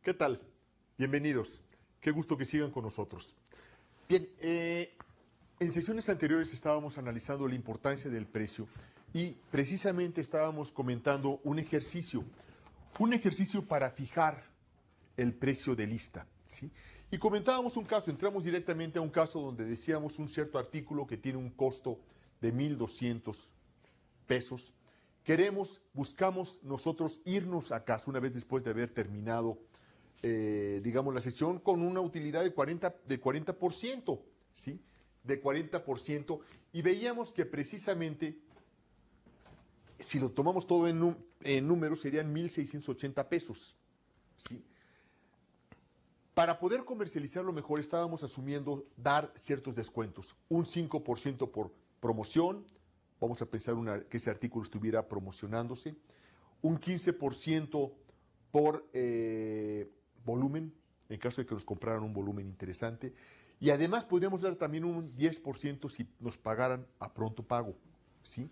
¿Qué tal? Bienvenidos. Qué gusto que sigan con nosotros. Bien, en sesiones anteriores estábamos analizando la importancia del precio y precisamente estábamos comentando un ejercicio para fijar el precio de lista, ¿sí? Y comentábamos un caso, entramos directamente a un caso donde decíamos un cierto artículo que tiene un costo de 1,200 pesos. Buscamos nosotros irnos a casa una vez después de haber terminado, digamos, la sesión con una utilidad de 40%, ¿sí? De 40%, y veíamos que precisamente, si lo tomamos todo en números, serían 1,680 pesos, ¿sí? Para poder comercializarlo mejor, estábamos asumiendo dar ciertos descuentos, un 5% por promoción. Vamos a pensar que ese artículo estuviera promocionándose, un 15% por volumen, en caso de que nos compraran un volumen interesante, y además podríamos dar también un 10% si nos pagaran a pronto pago, ¿sí?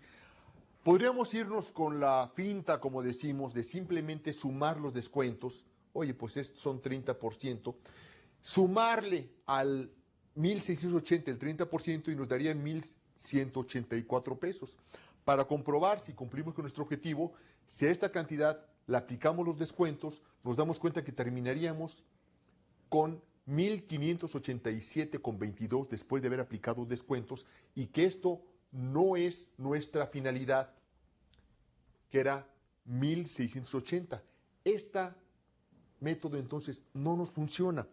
Podríamos irnos con la finta, como decimos, de simplemente sumar los descuentos. Oye, pues estos son 30%, sumarle al 1,680 el 30% y nos daría 1,184 pesos. Para comprobar si cumplimos con nuestro objetivo, si a esta cantidad le aplicamos los descuentos, nos damos cuenta que terminaríamos con 1,587,22 después de haber aplicado descuentos, y que esto no es nuestra finalidad, que era 1,680. Este método entonces no nos funciona.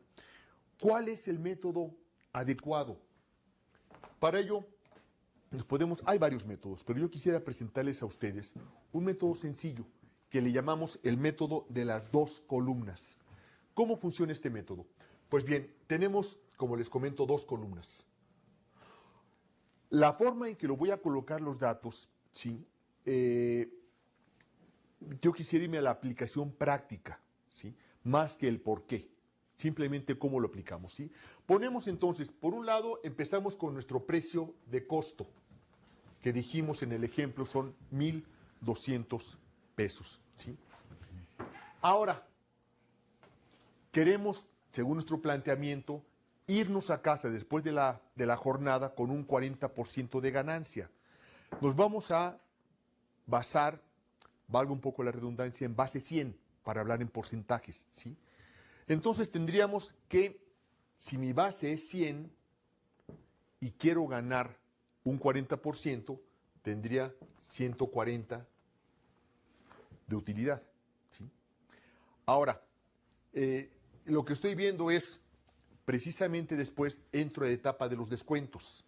¿Cuál es el método adecuado? Para ello, hay varios métodos, pero yo quisiera presentarles a ustedes un método sencillo que le llamamos el método de las dos columnas. ¿Cómo funciona este método? Pues bien, tenemos, como les comento, dos columnas. La forma en que lo voy a colocar los datos, ¿sí? Yo quisiera irme a la aplicación práctica, ¿sí? Más que el por qué. Simplemente cómo lo aplicamos, ¿sí? Ponemos entonces, por un lado, empezamos con nuestro precio de costo, que dijimos en el ejemplo son 1,200 pesos, ¿sí? Ahora, queremos, según nuestro planteamiento, irnos a casa después de la jornada con un 40% de ganancia. Nos vamos a basar, valga un poco la redundancia, en base 100, para hablar en porcentajes, ¿sí? Entonces tendríamos que, si mi base es 100 y quiero ganar un 40%, tendría 140 de utilidad, ¿sí? Ahora, lo que estoy viendo es, precisamente después entro a la etapa de los descuentos,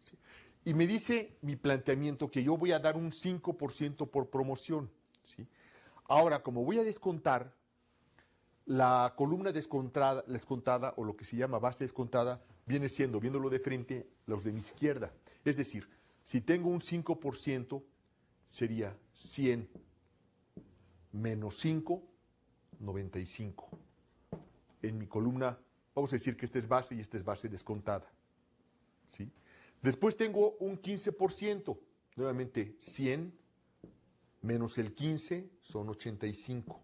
¿sí? Y me dice mi planteamiento que yo voy a dar un 5% por promoción, ¿sí? Ahora, como voy a descontar, la columna descontada, o lo que se llama base descontada, viene siendo, viéndolo de frente, los de mi izquierda. Es decir, si tengo un 5%, sería 100 menos 5, 95. En mi columna, vamos a decir que esta es base y esta es base descontada, ¿sí? Después tengo un 15%, nuevamente 100 menos el 15 son 85.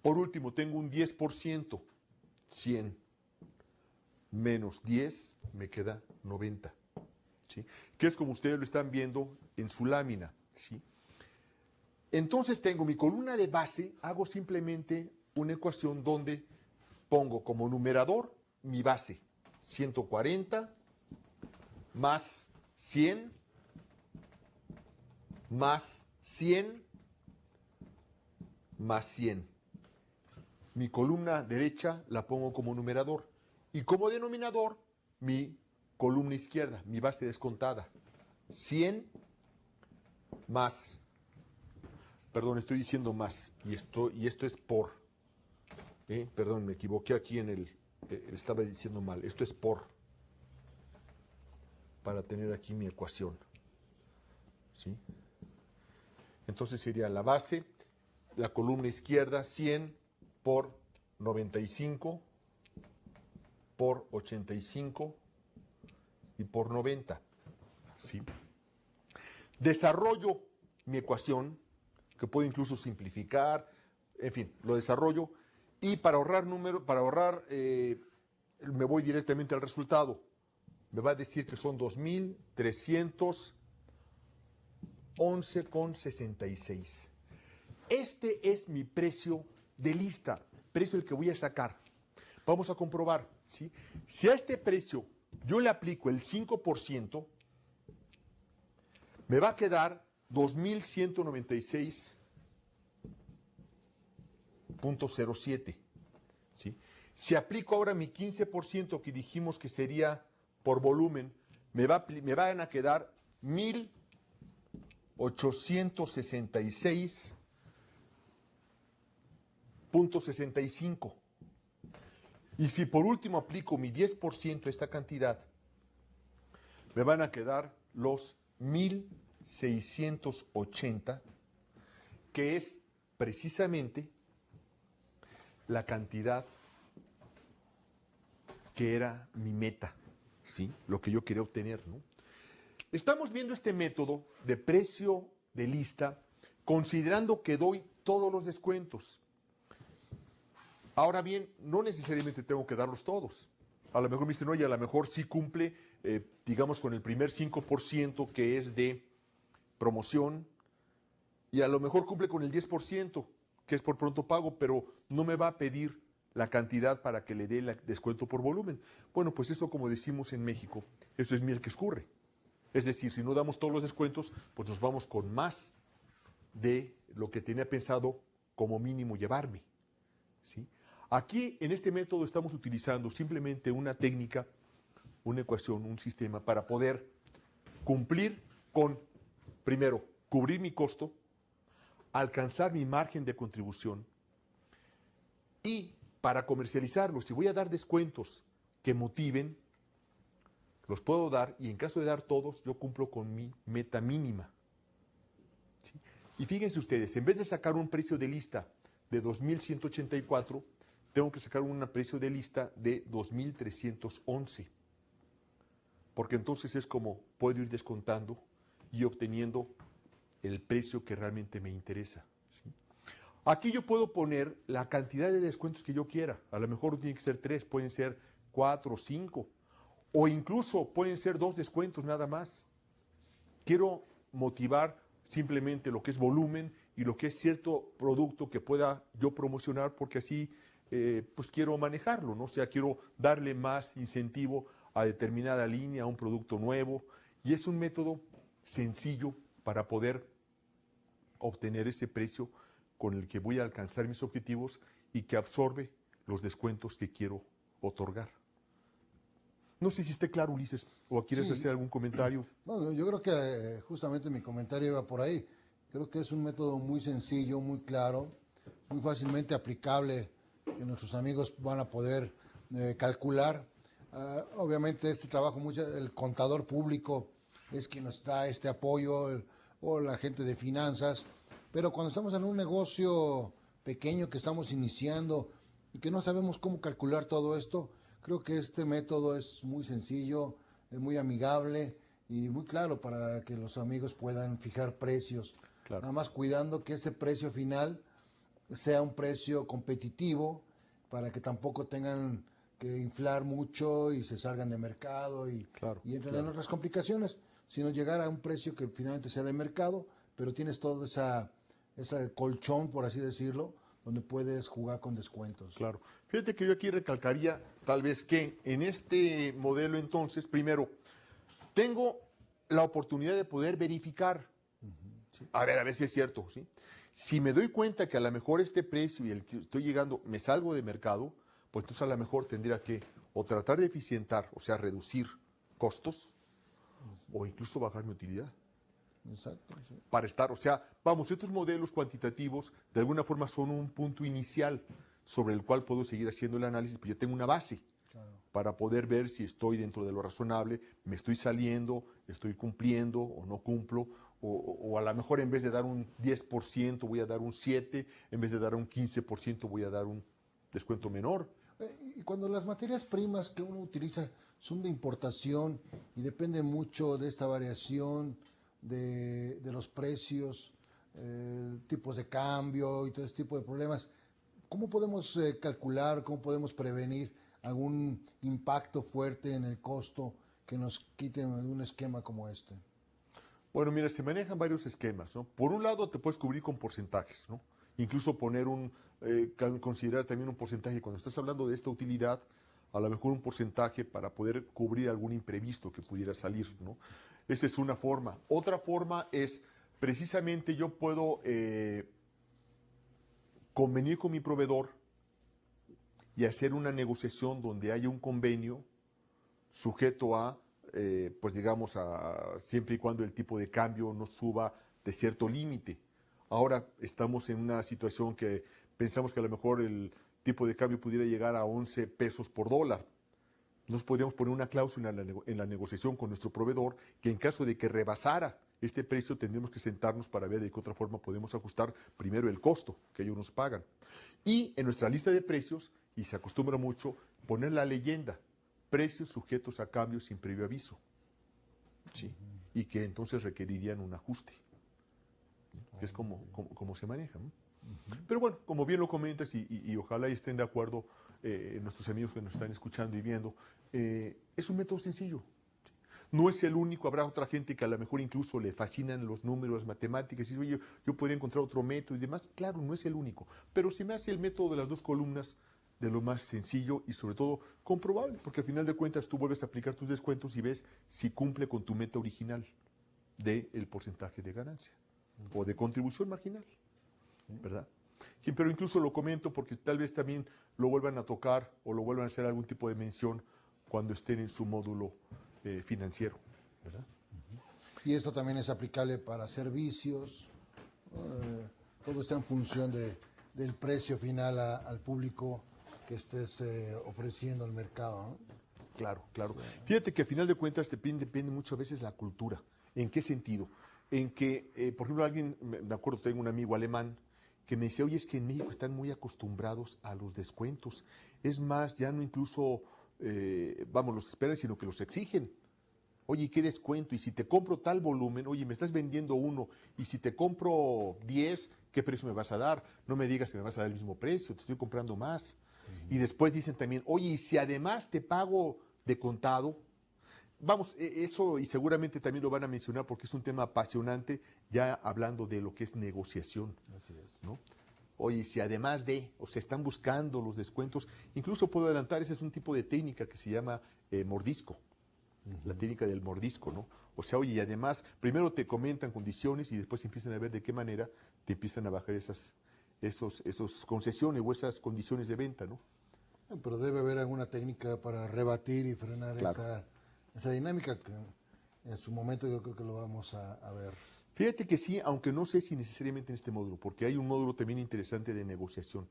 Por último, tengo un 10%, 100 menos 10, me queda 90, ¿sí? Que es como ustedes lo están viendo en su lámina, ¿sí? Entonces tengo mi columna de base, hago simplemente una ecuación donde pongo como numerador mi base, 140 más 100 más 100 más 100. Mi columna derecha la pongo como numerador y como denominador mi columna izquierda, mi base descontada, 100 más, perdón, estoy diciendo más, y esto es por, perdón, me equivoqué aquí estaba diciendo mal, esto es por, para tener aquí mi ecuación, ¿sí? Entonces sería la base, la columna izquierda, 100 por 95 por 85 y por 90, ¿sí? Desarrollo mi ecuación, que puedo incluso simplificar, en fin, lo desarrollo, Y para ahorrar me voy directamente al resultado. Me va a decir que son 2.311,66. Este es mi precio de lista, precio el que voy a sacar. Vamos a comprobar, ¿sí? Si a este precio yo le aplico el 5%, me va a quedar 2.196,07. ¿Sí? Si aplico ahora mi 15% que dijimos que sería por volumen, me van a quedar 1.866,65. Y si por último aplico mi 10% a esta cantidad, me van a quedar los 1.680, que es precisamente la cantidad que era mi meta, ¿sí? Lo que yo quería obtener, ¿no? Estamos viendo este método de precio de lista considerando que doy todos los descuentos. Ahora bien, no necesariamente tengo que darlos todos. A lo mejor me dicen, oye, a lo mejor sí cumple, digamos, con el primer 5% que es de promoción, y a lo mejor cumple con el 10%, que es por pronto pago, pero no me va a pedir la cantidad para que le dé el descuento por volumen. Bueno, pues eso, como decimos en México, eso es miel que escurre. Es decir, si no damos todos los descuentos, pues nos vamos con más de lo que tenía pensado como mínimo llevarme, ¿sí? Aquí, en este método, estamos utilizando simplemente una técnica, una ecuación, un sistema para poder cumplir con, primero, cubrir mi costo, alcanzar mi margen de contribución y para comercializarlo, si voy a dar descuentos que motiven, los puedo dar y en caso de dar todos, yo cumplo con mi meta mínima, ¿sí? Y fíjense ustedes, en vez de sacar un precio de lista de 2.184, tengo que sacar un precio de lista de 2.311, porque entonces es como puedo ir descontando y obteniendo el precio que realmente me interesa, ¿sí? Aquí yo puedo poner la cantidad de descuentos que yo quiera. A lo mejor no tiene que ser 3, pueden ser 4 o 5. O incluso pueden ser 2 descuentos nada más. Quiero motivar simplemente lo que es volumen y lo que es cierto producto que pueda yo promocionar porque así pues quiero manejarlo, ¿no? O sea, quiero darle más incentivo a determinada línea, a un producto nuevo. Y es un método sencillo para poder obtener ese precio con el que voy a alcanzar mis objetivos y que absorbe los descuentos que quiero otorgar. No sé si esté claro, Ulises, o quieres Sí, hacer algún comentario. no, yo creo que justamente mi comentario iba por ahí. Creo que es un método muy sencillo, muy claro, muy fácilmente aplicable, que nuestros amigos van a poder calcular. Obviamente este trabajo, el contador público es quien nos da este apoyo, o la gente de finanzas, pero cuando estamos en un negocio pequeño que estamos iniciando y que no sabemos cómo calcular todo esto, creo que este método es muy sencillo, es muy amigable y muy claro para que los amigos puedan fijar precios. Claro. Nada más cuidando que ese precio final sea un precio competitivo para que tampoco tengan que inflar mucho y se salgan de mercado Claro, y entren en claro. otras complicaciones, sino llegar a un precio que finalmente sea de mercado, pero tienes todo ese colchón, por así decirlo, donde puedes jugar con descuentos. Claro. Fíjate que yo aquí recalcaría tal vez que en este modelo entonces, primero, tengo la oportunidad de poder verificar, ¿sí? A ver si es cierto, ¿sí? Si me doy cuenta que a lo mejor este precio y el que estoy llegando me salgo de mercado, pues entonces a lo mejor tendría que o tratar de eficientar, o sea, reducir costos, o incluso bajar mi utilidad. Exacto, sí. Para estar, o sea, vamos, estos modelos cuantitativos de alguna forma son un punto inicial sobre el cual puedo seguir haciendo el análisis, pero yo tengo una base Claro. para poder ver si estoy dentro de lo razonable, me estoy saliendo, estoy cumpliendo o no cumplo, o a lo mejor en vez de dar un 10% voy a dar un 7%, en vez de dar un 15% voy a dar un descuento menor. Y cuando las materias primas que uno utiliza son de importación y depende mucho de esta variación de los precios, tipos de cambio y todo ese tipo de problemas, ¿cómo podemos calcular, cómo podemos prevenir algún impacto fuerte en el costo que nos quite de un esquema como este? Bueno, mira, se manejan varios esquemas, ¿no? Por un lado, te puedes cubrir con porcentajes, ¿no? Incluso considerar también un porcentaje. Cuando estás hablando de esta utilidad, a lo mejor un porcentaje para poder cubrir algún imprevisto que pudiera salir, ¿no? Esa es una forma. Otra forma es, precisamente yo puedo convenir con mi proveedor y hacer una negociación donde haya un convenio sujeto a, pues digamos, siempre y cuando el tipo de cambio no suba de cierto límite. Ahora estamos en una situación que pensamos que a lo mejor el tipo de cambio pudiera llegar a 11 pesos por dólar. Nos podríamos poner una cláusula en la negociación con nuestro proveedor que en caso de que rebasara este precio tendríamos que sentarnos para ver de qué otra forma podemos ajustar primero el costo que ellos nos pagan. Y en nuestra lista de precios, y se acostumbra mucho, poner la leyenda, precios sujetos a cambios sin previo aviso. ¿Sí? Y que entonces requerirían un ajuste. Es como se maneja, ¿no? Pero bueno, como bien lo comentas y ojalá estén de acuerdo nuestros amigos que nos están escuchando y viendo, es un método sencillo. No es el único, habrá otra gente que a lo mejor incluso le fascinan los números, las matemáticas, y dice, oye, yo podría encontrar otro método y demás. Claro, no es el único, pero se me hace el método de las dos columnas de lo más sencillo y sobre todo comprobable, porque al final de cuentas tú vuelves a aplicar tus descuentos y ves si cumple con tu meta original del porcentaje de ganancia o de contribución marginal, ¿verdad? Pero incluso lo comento porque tal vez también lo vuelvan a tocar o lo vuelvan a hacer algún tipo de mención cuando estén en su módulo financiero, ¿verdad? Y esto también es aplicable para servicios, todo está en función del precio final al público que estés ofreciendo al mercado, ¿no? Claro, claro. Fíjate que a final de cuentas depende muchas veces la cultura. ¿En qué sentido? En que, por ejemplo, me acuerdo, tengo un amigo alemán que me decía, oye, es que en México están muy acostumbrados a los descuentos. Es más, ya no incluso, los esperan, sino que los exigen. Oye, ¿qué descuento? Y si te compro tal volumen, oye, me estás vendiendo uno, y si te compro 10, ¿qué precio me vas a dar? No me digas que me vas a dar el mismo precio, te estoy comprando más. Y después dicen también, oye, y si además te pago de contado, eso y seguramente también lo van a mencionar porque es un tema apasionante, ya hablando de lo que es negociación. Así es. ¿No? Oye, si además o se están buscando los descuentos, incluso puedo adelantar, ese es un tipo de técnica que se llama mordisco, la técnica del mordisco, ¿no? O sea, oye, y además, primero te comentan condiciones y después empiezan a ver de qué manera te empiezan a bajar esos concesiones o esas condiciones de venta, ¿no? Pero debe haber alguna técnica para rebatir y frenar Claro. esa dinámica que en su momento yo creo que lo vamos a ver. Fíjate que sí, aunque no sé si necesariamente en este módulo, porque hay un módulo también interesante de negociación,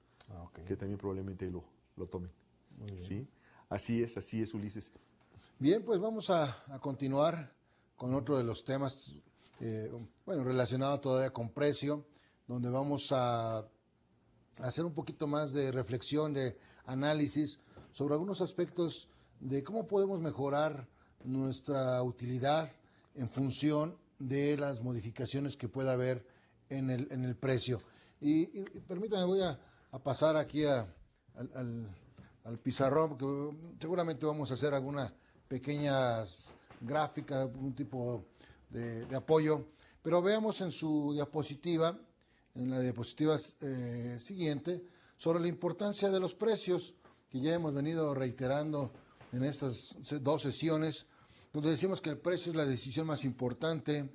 que también probablemente lo tomen. Muy bien. ¿Sí? Así es, Ulises. Bien, pues vamos a continuar con otro de los temas, relacionado todavía con precio, donde vamos a hacer un poquito más de reflexión, de análisis sobre algunos aspectos de cómo podemos mejorar nuestra utilidad en función de las modificaciones que pueda haber en el precio. Y permítame, voy a pasar aquí al pizarrón, porque seguramente vamos a hacer algunas pequeñas gráficas, un tipo de apoyo, pero veamos en su diapositiva, en la diapositiva siguiente, sobre la importancia de los precios, que ya hemos venido reiterando en estas dos sesiones, donde decimos que el precio es la decisión más importante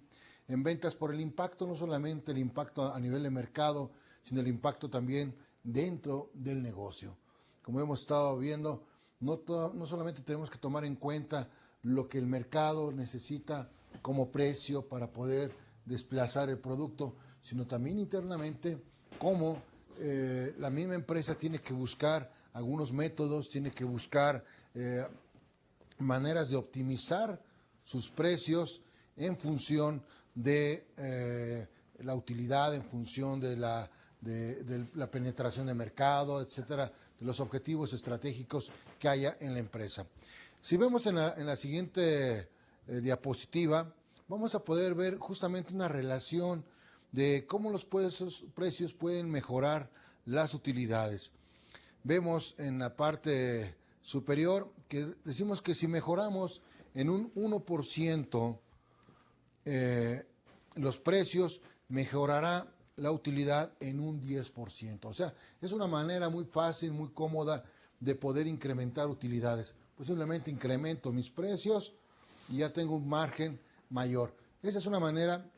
en ventas por el impacto, no solamente el impacto a nivel de mercado, sino el impacto también dentro del negocio. Como hemos estado viendo, no solamente tenemos que tomar en cuenta lo que el mercado necesita como precio para poder desplazar el producto, sino también internamente cómo la misma empresa tiene que buscar algunos métodos, tiene que buscar maneras de optimizar sus precios en función de la utilidad, en función de la penetración de mercado, etcétera, de los objetivos estratégicos que haya en la empresa. Si vemos en la siguiente diapositiva, vamos a poder ver justamente una relación de cómo los precios pueden mejorar las utilidades. Vemos en la parte superior que decimos que si mejoramos en un 1% los precios, mejorará la utilidad en un 10%. O sea, es una manera muy fácil, muy cómoda de poder incrementar utilidades. Pues simplemente incremento mis precios y ya tengo un margen mayor. Esa es una manera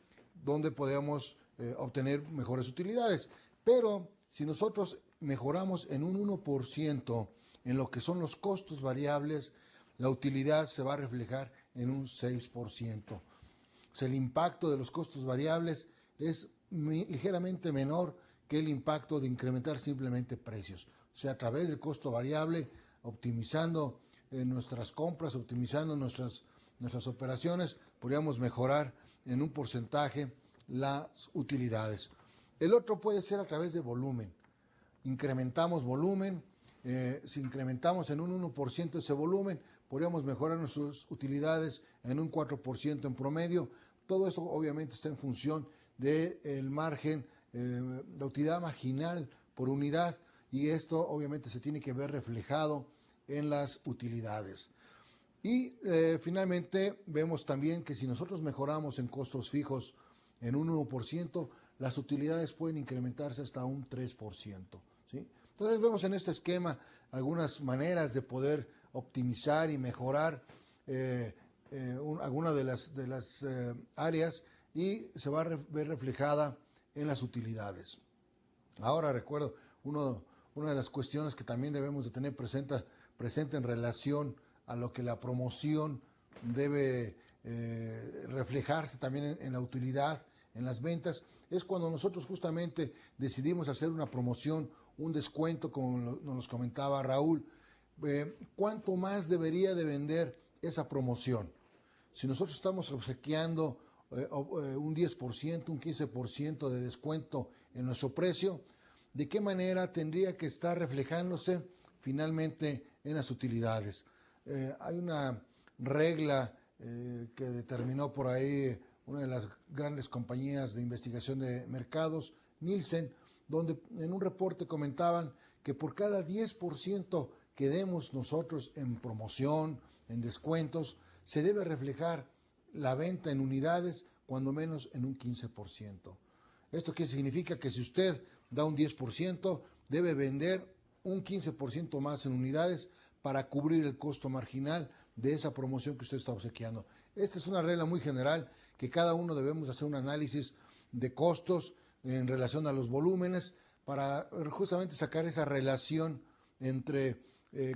donde podemos obtener mejores utilidades. Pero si nosotros mejoramos en un 1% en lo que son los costos variables, la utilidad se va a reflejar en un 6%. O sea, el impacto de los costos variables es ligeramente menor que el impacto de incrementar simplemente precios. O sea, a través del costo variable, optimizando nuestras compras, optimizando nuestras operaciones, podríamos mejorar en un porcentaje las utilidades. El otro puede ser a través de volumen. Incrementamos volumen, si incrementamos en un 1% ese volumen, podríamos mejorar nuestras utilidades en un 4% en promedio. Todo eso obviamente está en función del margen, la utilidad marginal por unidad, y esto obviamente se tiene que ver reflejado en las utilidades. Y finalmente vemos también que si nosotros mejoramos en costos fijos en un 1%, las utilidades pueden incrementarse hasta un 3%. ¿Sí? Entonces vemos en este esquema algunas maneras de poder optimizar y mejorar alguna de las áreas, y se va a ver reflejada en las utilidades. Ahora recuerdo, una de las cuestiones que también debemos de tener presente en relación a lo que la promoción debe reflejarse también en la utilidad, en las ventas, es cuando nosotros justamente decidimos hacer una promoción, un descuento, como nos comentaba Raúl. ¿Cuánto más debería de vender esa promoción? Si nosotros estamos obsequiando un 10%, un 15% de descuento en nuestro precio, ¿de qué manera tendría que estar reflejándose finalmente en las utilidades? Hay una regla que determinó por ahí una de las grandes compañías de investigación de mercados, Nielsen, donde en un reporte comentaban que por cada 10% que demos nosotros en promoción, en descuentos, se debe reflejar la venta en unidades, cuando menos en un 15%. ¿Esto qué significa? Que si usted da un 10%, debe vender un 15% más en unidades para cubrir el costo marginal de esa promoción que usted está obsequiando. Esta es una regla muy general que cada uno debemos hacer un análisis de costos en relación a los volúmenes para justamente sacar esa relación entre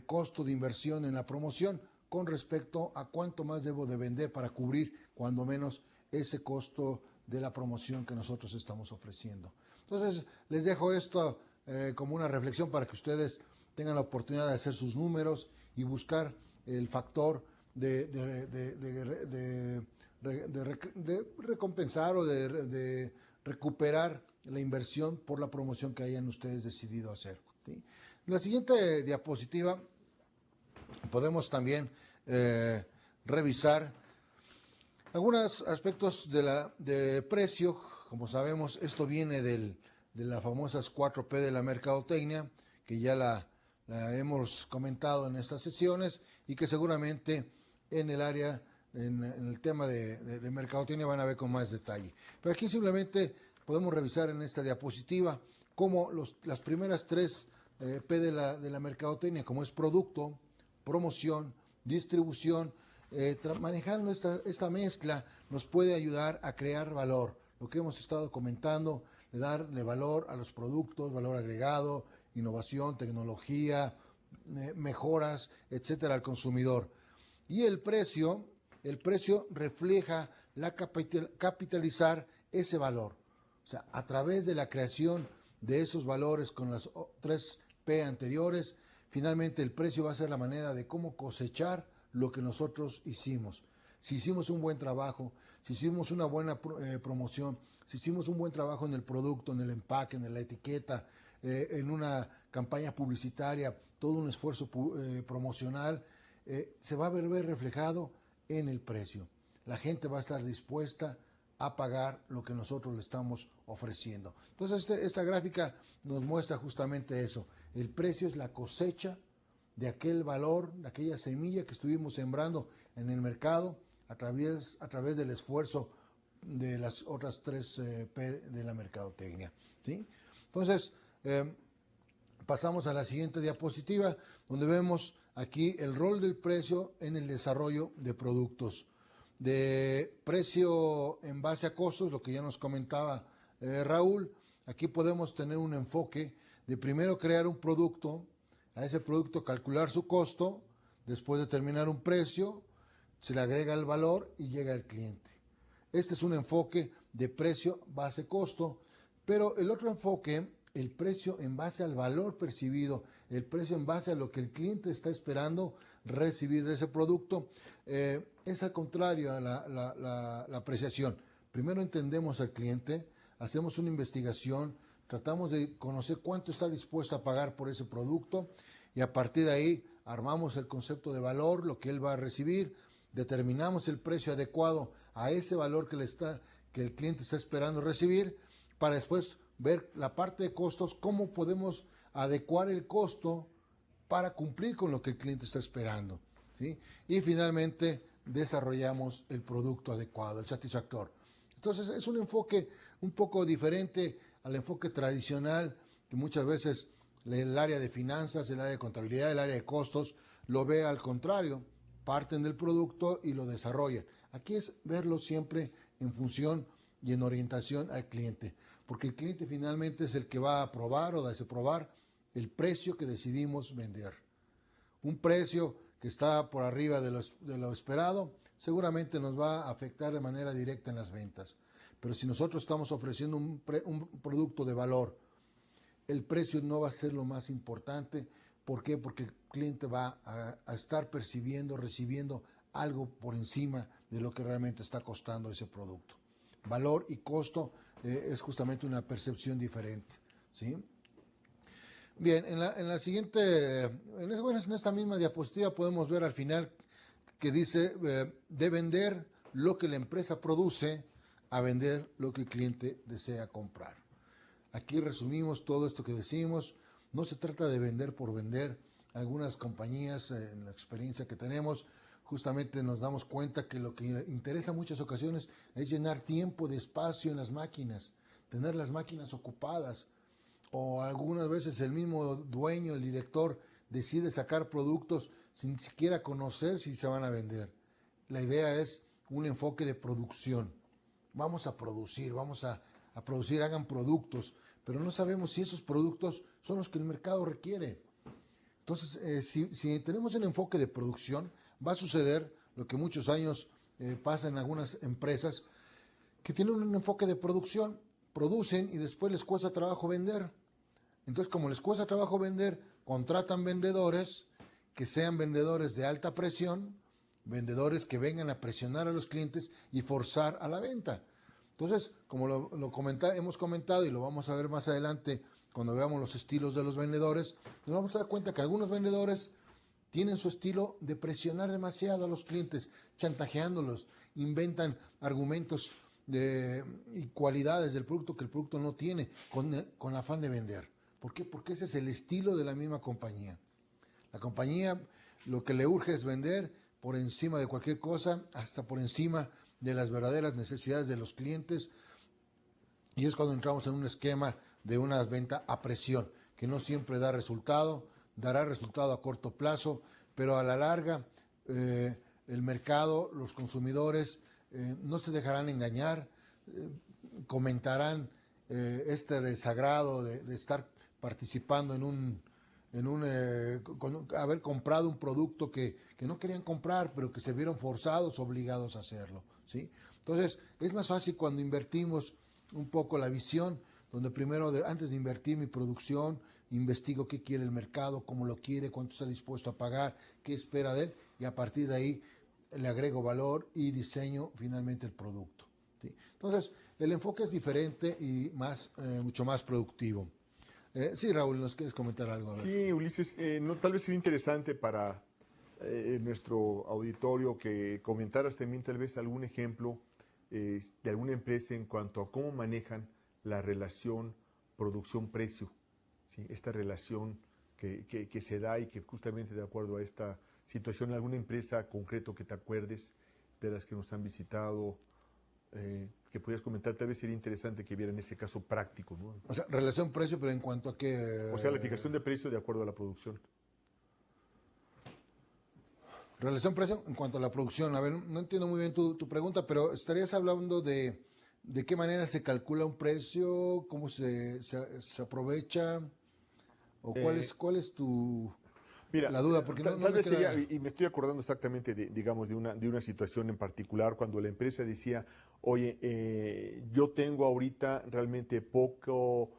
costo de inversión en la promoción con respecto a cuánto más debo de vender para cubrir cuando menos ese costo de la promoción que nosotros estamos ofreciendo. Entonces, les dejo esto como una reflexión para que ustedes tengan la oportunidad de hacer sus números y buscar el factor de recompensar o de recuperar la inversión por la promoción que hayan ustedes decidido hacer. ¿Sí? En la siguiente diapositiva podemos también revisar algunos aspectos de precio. Como sabemos, esto viene de las famosas 4P de la mercadotecnia, que ya la hemos comentado en estas sesiones y que seguramente en el área, en el tema de mercadotecnia van a ver con más detalle. Pero aquí simplemente podemos revisar en esta diapositiva cómo las primeras 3P de la mercadotecnia, como es producto, promoción, distribución, manejando esta mezcla nos puede ayudar a crear valor. Lo que hemos estado comentando, de darle valor a los productos, valor agregado, innovación, tecnología, mejoras, etcétera, al consumidor. Y el precio refleja capitalizar ese valor. O sea, a través de la creación de esos valores con las 3P anteriores, finalmente el precio va a ser la manera de cómo cosechar lo que nosotros hicimos. Si hicimos un buen trabajo, si hicimos una buena promoción, si hicimos un buen trabajo en el producto, en el empaque, en la etiqueta, en una campaña publicitaria, todo un esfuerzo promocional, se va a ver reflejado en el precio. La gente va a estar dispuesta a pagar lo que nosotros le estamos ofreciendo. Entonces, esta gráfica nos muestra justamente eso. El precio es la cosecha de aquel valor, de aquella semilla que estuvimos sembrando en el mercado a través del esfuerzo de las otras 3 P de la mercadotecnia, ¿sí? Entonces, pasamos a la siguiente diapositiva, donde vemos aquí el rol del precio en el desarrollo de productos. De precio en base a costos, lo que ya nos comentaba Raúl, aquí podemos tener un enfoque de primero crear un producto, a ese producto calcular su costo, después determinar un precio, se le agrega el valor y llega al cliente. Este es un enfoque de precio base costo, pero el otro enfoque, el precio en base al valor percibido, el precio en base a lo que el cliente está esperando recibir de ese producto, es al contrario a la apreciación. Primero entendemos al cliente, hacemos una investigación, tratamos de conocer cuánto está dispuesto a pagar por ese producto y a partir de ahí armamos el concepto de valor, lo que él va a recibir, determinamos el precio adecuado a ese valor que el cliente está esperando recibir, para después ver la parte de costos, cómo podemos adecuar el costo para cumplir con lo que el cliente está esperando, ¿sí? Y finalmente desarrollamos el producto adecuado, el satisfactor. Entonces es un enfoque un poco diferente al enfoque tradicional que muchas veces el área de finanzas, el área de contabilidad, el área de costos lo ve al contrario, parten del producto y lo desarrollan. Aquí es verlo siempre en función y en orientación al cliente, porque el cliente finalmente es el que va a aprobar o desaprobar el precio que decidimos vender. Un precio que está por arriba de lo esperado seguramente nos va a afectar de manera directa en las ventas. Pero si nosotros estamos ofreciendo un producto de valor, el precio no va a ser lo más importante. ¿Por qué? Porque el cliente va a estar percibiendo, recibiendo algo por encima de lo que realmente está costando ese producto. Valor y costo es justamente una percepción diferente, ¿sí? Bien, en la siguiente, en esta misma diapositiva podemos ver al final que dice de vender lo que la empresa produce a vender lo que el cliente desea comprar. Aquí resumimos todo esto que decimos. No se trata de vender por vender. Algunas compañías, en la experiencia que tenemos, justamente nos damos cuenta que lo que interesa en muchas ocasiones es llenar tiempo de espacio en las máquinas, tener las máquinas ocupadas. O algunas veces el mismo dueño, el director, decide sacar productos sin siquiera conocer si se van a vender. La idea es un enfoque de producción. Vamos a producir, hagan productos, pero no sabemos si esos productos son los que el mercado requiere. Entonces, si tenemos el enfoque de producción, va a suceder lo que muchos años pasa en algunas empresas, que tienen un enfoque de producción, producen y después les cuesta trabajo vender. Entonces, como les cuesta trabajo vender, contratan vendedores que sean vendedores de alta presión, vendedores que vengan a presionar a los clientes y forzar a la venta. Entonces, como hemos comentado y lo vamos a ver más adelante cuando veamos los estilos de los vendedores, nos vamos a dar cuenta que algunos vendedores tienen su estilo de presionar demasiado a los clientes, chantajeándolos, inventan argumentos y cualidades del producto que el producto no tiene, con afán de vender. ¿Por qué? Porque ese es el estilo de la misma compañía. La compañía lo que le urge es vender por encima de cualquier cosa, hasta por encima de las verdaderas necesidades de los clientes, y es cuando entramos en un esquema de una venta a presión, que no siempre da resultado, dará resultado a corto plazo, pero a la larga el mercado, los consumidores no se dejarán engañar, comentarán este desagrado de estar participando haber comprado un producto que no querían comprar, pero que se vieron forzados, obligados a hacerlo, ¿sí? Entonces, es más fácil cuando invertimos un poco la visión, donde primero, antes de invertir mi producción, investigo qué quiere el mercado, cómo lo quiere, cuánto está dispuesto a pagar, qué espera de él, y a partir de ahí le agrego valor y diseño finalmente el producto, ¿sí? Entonces, el enfoque es diferente y mucho más productivo. Sí, Raúl, ¿nos quieres comentar algo? Sí, Ulises, tal vez sería interesante para nuestro auditorio que comentaras también tal vez algún ejemplo de alguna empresa en cuanto a cómo manejan la relación producción-precio, ¿sí? Esta relación que se da y que justamente de acuerdo a esta situación, alguna empresa concreto que te acuerdes de las que nos han visitado, que pudieras comentar, tal vez sería interesante que vieran ese caso práctico, ¿no? O sea, relación precio, pero en cuanto a que... O sea, la fijación de precio de acuerdo a la producción. Relación precio en cuanto a la producción. A ver, no entiendo muy bien tu pregunta, pero estarías hablando de qué manera se calcula un precio, cómo se aprovecha, o cuál es Mira, la duda, porque no tal me vez queda... sería, y me estoy acordando exactamente, digamos, de una situación en particular, cuando la empresa decía, oye, yo tengo ahorita realmente poco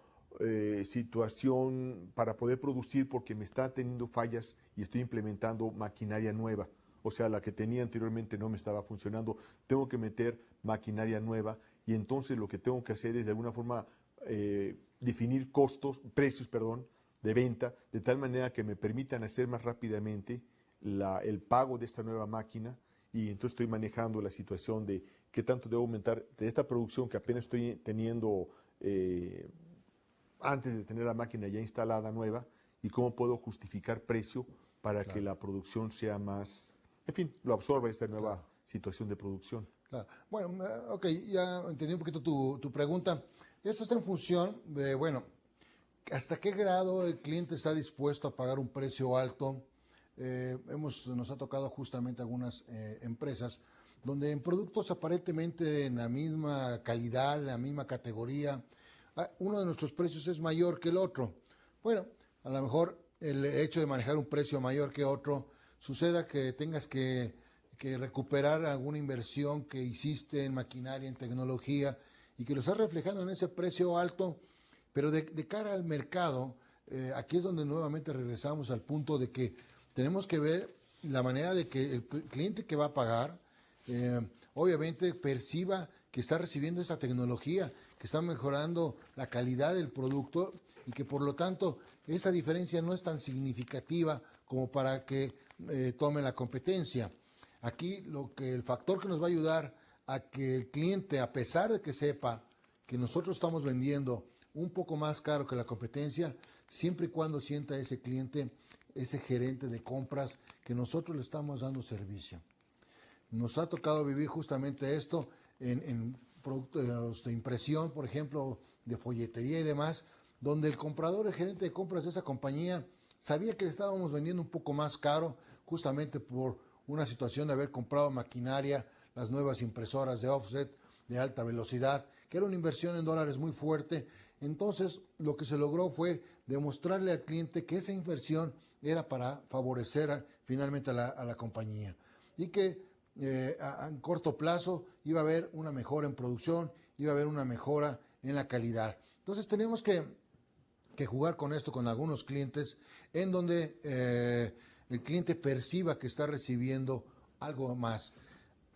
situación para poder producir porque me está teniendo fallas y estoy implementando maquinaria nueva. O sea, la que tenía anteriormente no me estaba funcionando, tengo que meter maquinaria nueva y entonces lo que tengo que hacer es de alguna forma definir precios, perdón, de venta, de tal manera que me permitan hacer más rápidamente el pago de esta nueva máquina, y entonces estoy manejando la situación de qué tanto debo aumentar de esta producción que apenas estoy teniendo antes de tener la máquina ya instalada nueva, y cómo puedo justificar precio para que la producción sea más, en fin, lo absorba esta nueva situación de producción. Claro. Bueno, ok, ya entendí un poquito tu pregunta. Esto está en función de, bueno, ¿hasta qué grado el cliente está dispuesto a pagar un precio alto? Nos ha tocado justamente algunas empresas donde en productos aparentemente en la misma calidad, en la misma categoría, uno de nuestros precios es mayor que el otro. Bueno, a lo mejor el hecho de manejar un precio mayor que otro suceda que tengas que recuperar alguna inversión que hiciste en maquinaria, en tecnología, y que lo estás reflejando en ese precio alto. Pero de cara al mercado, aquí es donde nuevamente regresamos al punto de que tenemos que ver la manera de que el cliente que va a pagar, obviamente perciba que está recibiendo esa tecnología, que está mejorando la calidad del producto y que por lo tanto esa diferencia no es tan significativa como para que tome la competencia. Aquí el factor que nos va a ayudar a que el cliente, a pesar de que sepa que nosotros estamos vendiendo un poco más caro que la competencia, siempre y cuando sienta ese cliente, ese gerente de compras, que nosotros le estamos dando servicio. Nos ha tocado vivir justamente esto en productos de impresión, por ejemplo, de folletería y demás, donde el comprador, el gerente de compras de esa compañía, sabía que le estábamos vendiendo un poco más caro, justamente por una situación de haber comprado maquinaria, las nuevas impresoras de offset de alta velocidad, que era una inversión en dólares muy fuerte. Entonces, lo que se logró fue demostrarle al cliente que esa inversión era para favorecer finalmente a la compañía y que en corto plazo iba a haber una mejora en producción, iba a haber una mejora en la calidad. Entonces, tenemos que jugar con esto con algunos clientes en donde el cliente perciba que está recibiendo algo más.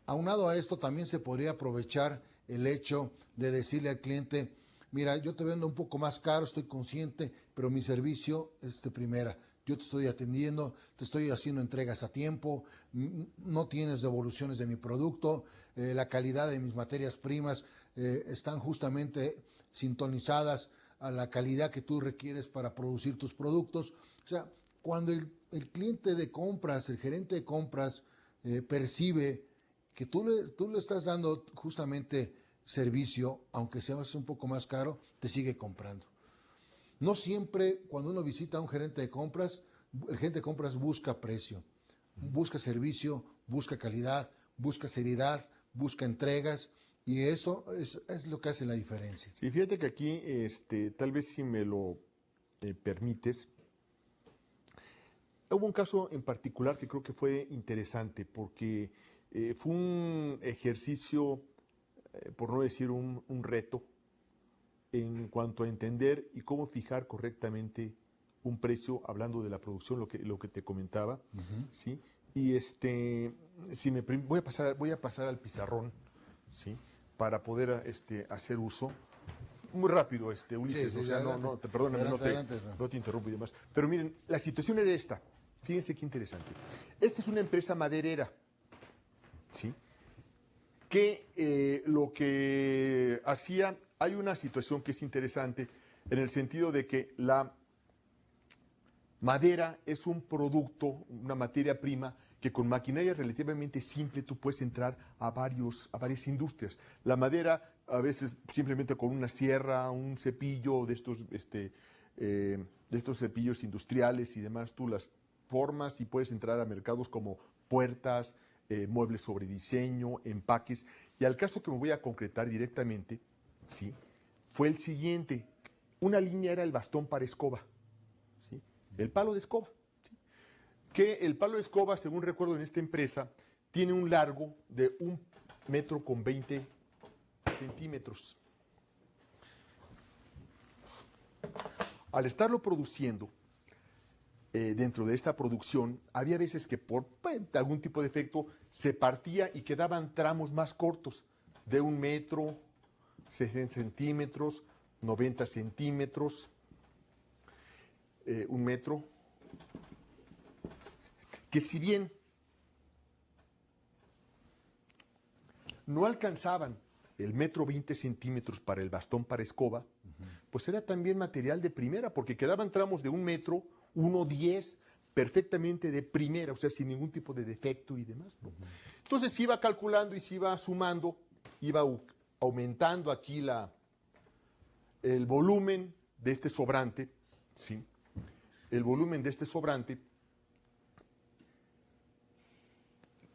Aunado a esto, también se podría aprovechar el hecho de decirle al cliente, mira, yo te vendo un poco más caro, estoy consciente, pero mi servicio es de primera. Yo te estoy atendiendo, te estoy haciendo entregas a tiempo, no tienes devoluciones de mi producto, la calidad de mis materias primas están justamente sintonizadas a la calidad que tú requieres para producir tus productos. O sea, cuando el cliente de compras, el gerente de compras percibe que tú le estás dando justamente servicio, aunque sea un poco más caro, te sigue comprando. No siempre cuando uno visita a un gerente de compras, el gerente de compras busca precio, busca servicio, busca calidad, busca seriedad, busca entregas, y eso es lo que hace la diferencia. Sí, fíjate que aquí, tal vez si me lo permites, hubo un caso en particular que creo que fue interesante porque fue un ejercicio, por no decir un reto, en cuanto a entender y cómo fijar correctamente un precio, hablando de la producción, lo que te comentaba, ¿sí? Y voy a pasar al pizarrón, ¿sí? Para poder hacer uso. Muy rápido, Ulises, Sí, o sea, perdóname, no te interrumpo y demás. Pero miren, la situación era esta. Fíjense qué interesante. Esta es una empresa maderera, ¿sí? que lo que hacía, hay una situación que es interesante en el sentido de que la madera es un producto, una materia prima que con maquinaria relativamente simple tú puedes entrar a varias industrias. La madera, a veces simplemente con una sierra, un cepillo de estos cepillos industriales y demás, tú las formas y puedes entrar a mercados como puertas, muebles sobre diseño, empaques. Y al caso que me voy a concretar directamente, ¿sí?, fue el siguiente. Una línea era el bastón para escoba, ¿sí?, el palo de escoba. ¿Sí? Que el palo de escoba, según recuerdo en esta empresa, tiene un largo de 1,20 m. Al estarlo produciendo, dentro de esta producción, había veces que por algún tipo de efecto se partía y quedaban tramos más cortos, de 1 metro, 60 centímetros, 90 centímetros, 1 metro, que si bien no alcanzaban el 1,20 m para el bastón para escoba, pues era también material de primera, porque quedaban tramos de 1 metro, 1,10, perfectamente de primera, o sea, sin ningún tipo de defecto y demás, ¿no? Entonces se iba calculando y se iba sumando, iba aumentando aquí el volumen de este sobrante, ¿sí? El volumen de este sobrante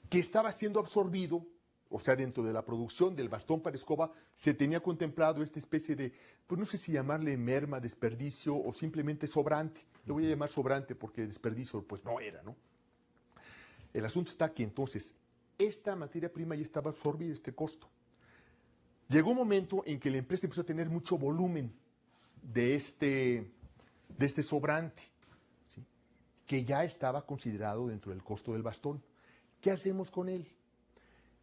que estaba siendo absorbido, o sea, dentro de la producción del bastón para escoba, se tenía contemplado esta especie de, pues no sé si llamarle merma, desperdicio o simplemente sobrante. Le voy a llamar sobrante porque desperdicio pues no era, ¿no? El asunto está que entonces esta materia prima ya estaba absorbida, este costo. Llegó un momento en que la empresa empezó a tener mucho volumen de este sobrante, ¿sí?, que ya estaba considerado dentro del costo del bastón. ¿Qué hacemos con él?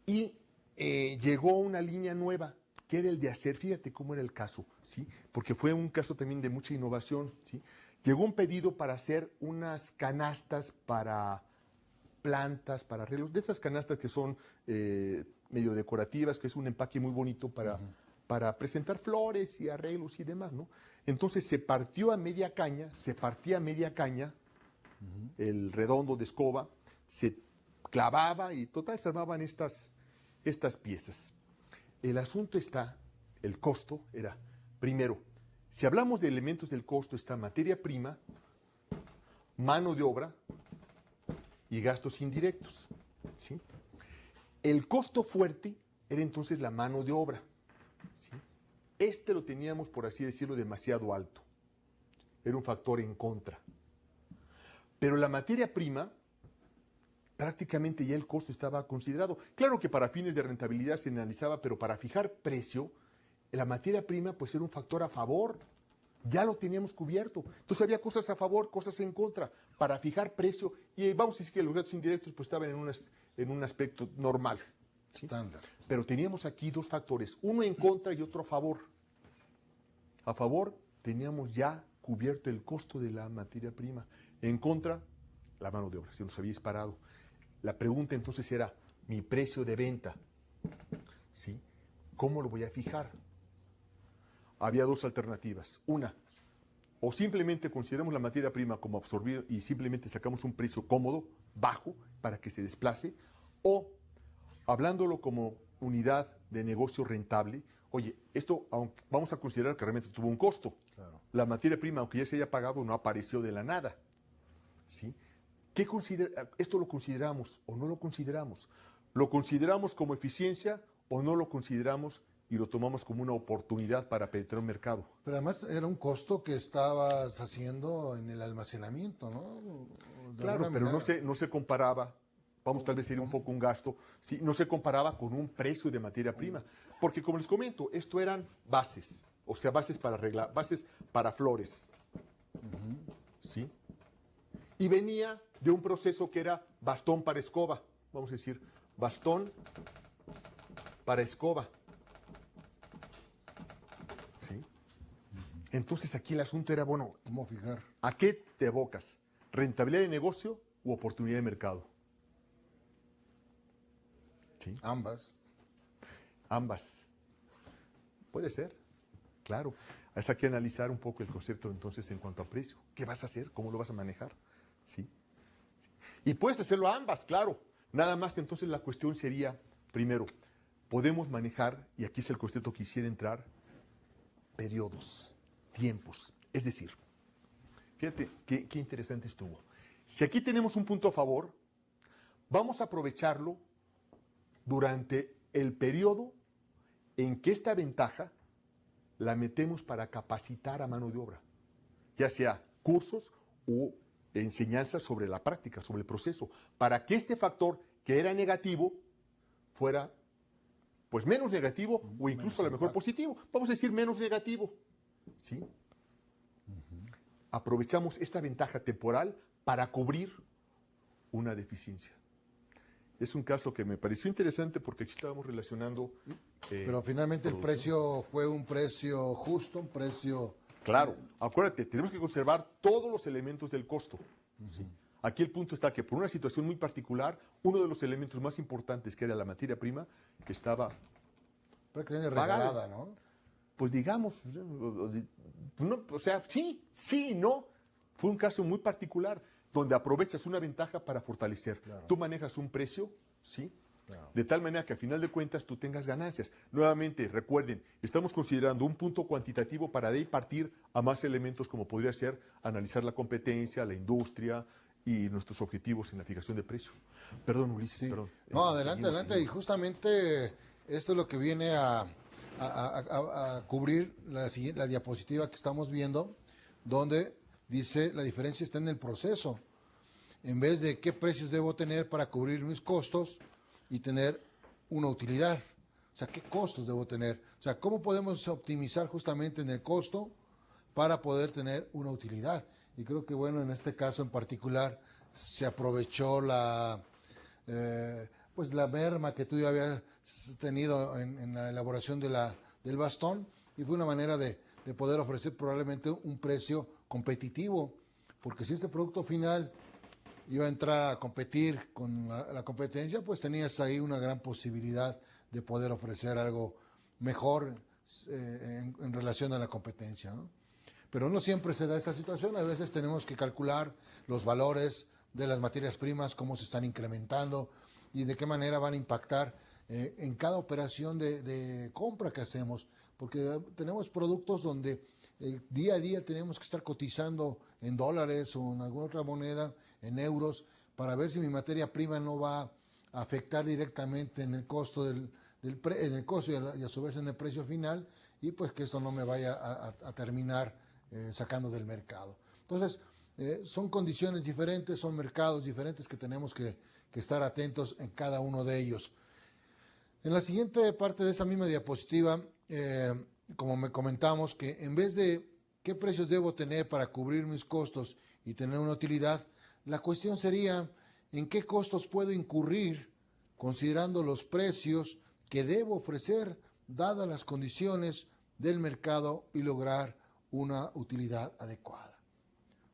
Y llegó una línea nueva, que era el de hacer, fíjate cómo era el caso, ¿sí?, porque fue un caso también de mucha innovación, ¿sí? Llegó un pedido para hacer unas canastas para plantas, para arreglos, de esas canastas que son medio decorativas, que es un empaque muy bonito para presentar flores y arreglos y demás, ¿no? Entonces se partía a media caña, el redondo de escoba, se clavaba y total se armaban estas piezas. El asunto está, el costo era, primero, si hablamos de elementos del costo, está materia prima, mano de obra y gastos indirectos, ¿sí? El costo fuerte era entonces la mano de obra, ¿sí? Lo teníamos, por así decirlo, demasiado alto. Era un factor en contra. Pero la materia prima, prácticamente ya el costo estaba considerado. Claro que para fines de rentabilidad se analizaba, pero para fijar precio, la materia prima pues era un factor a favor. Ya lo teníamos cubierto. Entonces había cosas a favor, cosas en contra, para fijar precio. Y vamos a decir que los gastos indirectos pues estaban en un aspecto normal, ¿sí?, estándar. Pero teníamos aquí dos factores, uno en contra y otro a favor. A favor teníamos ya cubierto el costo de la materia prima. En contra, la mano de obra, se nos había disparado. La pregunta entonces era, mi precio de venta, ¿sí?, ¿cómo lo voy a fijar? Había dos alternativas. Una, o simplemente consideramos la materia prima como absorbida y simplemente sacamos un precio cómodo, bajo, para que se desplace, o hablándolo como unidad de negocio rentable, oye, esto aunque vamos a considerar que realmente tuvo un costo. Claro. La materia prima, aunque ya se haya pagado, no apareció de la nada, ¿sí? ¿Esto lo consideramos o no lo consideramos? ¿Lo consideramos como eficiencia o no lo consideramos y lo tomamos como una oportunidad para penetrar un mercado? Pero además era un costo que estabas haciendo en el almacenamiento, ¿no? De Claro, alguna pero manera. no se comparaba, vamos tal vez sería un poco un gasto, sí, no se comparaba con un precio de materia prima, porque como les comento, esto eran bases, o sea, bases para arreglar, bases para flores, ¿sí? Y venía de un proceso que era bastón para escoba, vamos a decir, bastón para escoba, ¿sí? Entonces aquí el asunto era, bueno, ¿Cómo fijar? ¿a qué te evocas? ¿Rentabilidad de negocio u oportunidad de mercado? ¿Sí? Ambas. Ambas. Puede ser, claro. Hay que analizar un poco el concepto entonces en cuanto a precio. ¿Qué vas a hacer? ¿Cómo lo vas a manejar? ¿Sí? Y puedes hacerlo a ambas, claro. Nada más que entonces la cuestión sería, primero, podemos manejar, y aquí es el concepto que quisiera entrar, periodos, tiempos. Es decir, fíjate qué interesante estuvo. Si aquí tenemos un punto a favor, vamos a aprovecharlo durante el periodo en que esta ventaja la metemos para capacitar a mano de obra, ya sea cursos o enseñanzas sobre la práctica, sobre el proceso, para que este factor que era negativo fuera pues menos negativo o incluso a lo mejor positivo. Vamos a decir menos negativo. ¿Sí? Aprovechamos esta ventaja temporal para cubrir una deficiencia. Es un caso que me pareció interesante porque aquí estábamos relacionando... Pero finalmente el precio fue un precio justo, un precio... Claro, acuérdate, tenemos que conservar todos los elementos del costo. ¿Sí? Aquí el punto está que por una situación muy particular, uno de los elementos más importantes, que era la materia prima, que estaba prácticamente regalada, ¿no? Pues digamos, no, o sea, sí, no. Fue un caso muy particular, donde aprovechas una ventaja para fortalecer. Claro. Tú manejas un precio, ¿sí? Claro. De tal manera que a final de cuentas tú tengas ganancias. Nuevamente, recuerden, estamos considerando un punto cuantitativo para de ahí partir a más elementos como podría ser analizar la competencia, la industria y nuestros objetivos en la fijación de precio. Perdón, Ulises, Sí. perdón. No, adelante. Y justamente esto es lo que viene a cubrir la diapositiva que estamos viendo, donde dice la diferencia está en el proceso. En vez de qué precios debo tener para cubrir mis costos y tener una utilidad. O sea, qué costos debo tener. O sea, cómo podemos optimizar justamente en el costo para poder tener una utilidad. Y creo que, bueno, en este caso en particular se aprovechó pues la merma que tú ya habías tenido en la elaboración del bastón, y fue una manera de poder ofrecer probablemente un precio competitivo, porque si este producto final iba a entrar a competir con la competencia, pues tenías ahí una gran posibilidad de poder ofrecer algo mejor en relación a la competencia, ¿no? Pero no siempre se da esta situación, a veces tenemos que calcular los valores de las materias primas, cómo se están incrementando y de qué manera van a impactar en cada operación de compra que hacemos, porque tenemos productos donde día a día tenemos que estar cotizando en dólares o en alguna otra moneda, en euros, para ver si mi materia prima no va a afectar directamente en el costo en el costo y a su vez en el precio final, y pues que esto no me vaya a terminar sacando del mercado. Entonces, son condiciones diferentes, son mercados diferentes que tenemos que estar atentos en cada uno de ellos. En la siguiente parte de esa misma diapositiva, como me comentamos, que en vez de qué precios debo tener para cubrir mis costos y tener una utilidad, la cuestión sería en qué costos puedo incurrir considerando los precios que debo ofrecer dadas las condiciones del mercado y lograr una utilidad adecuada.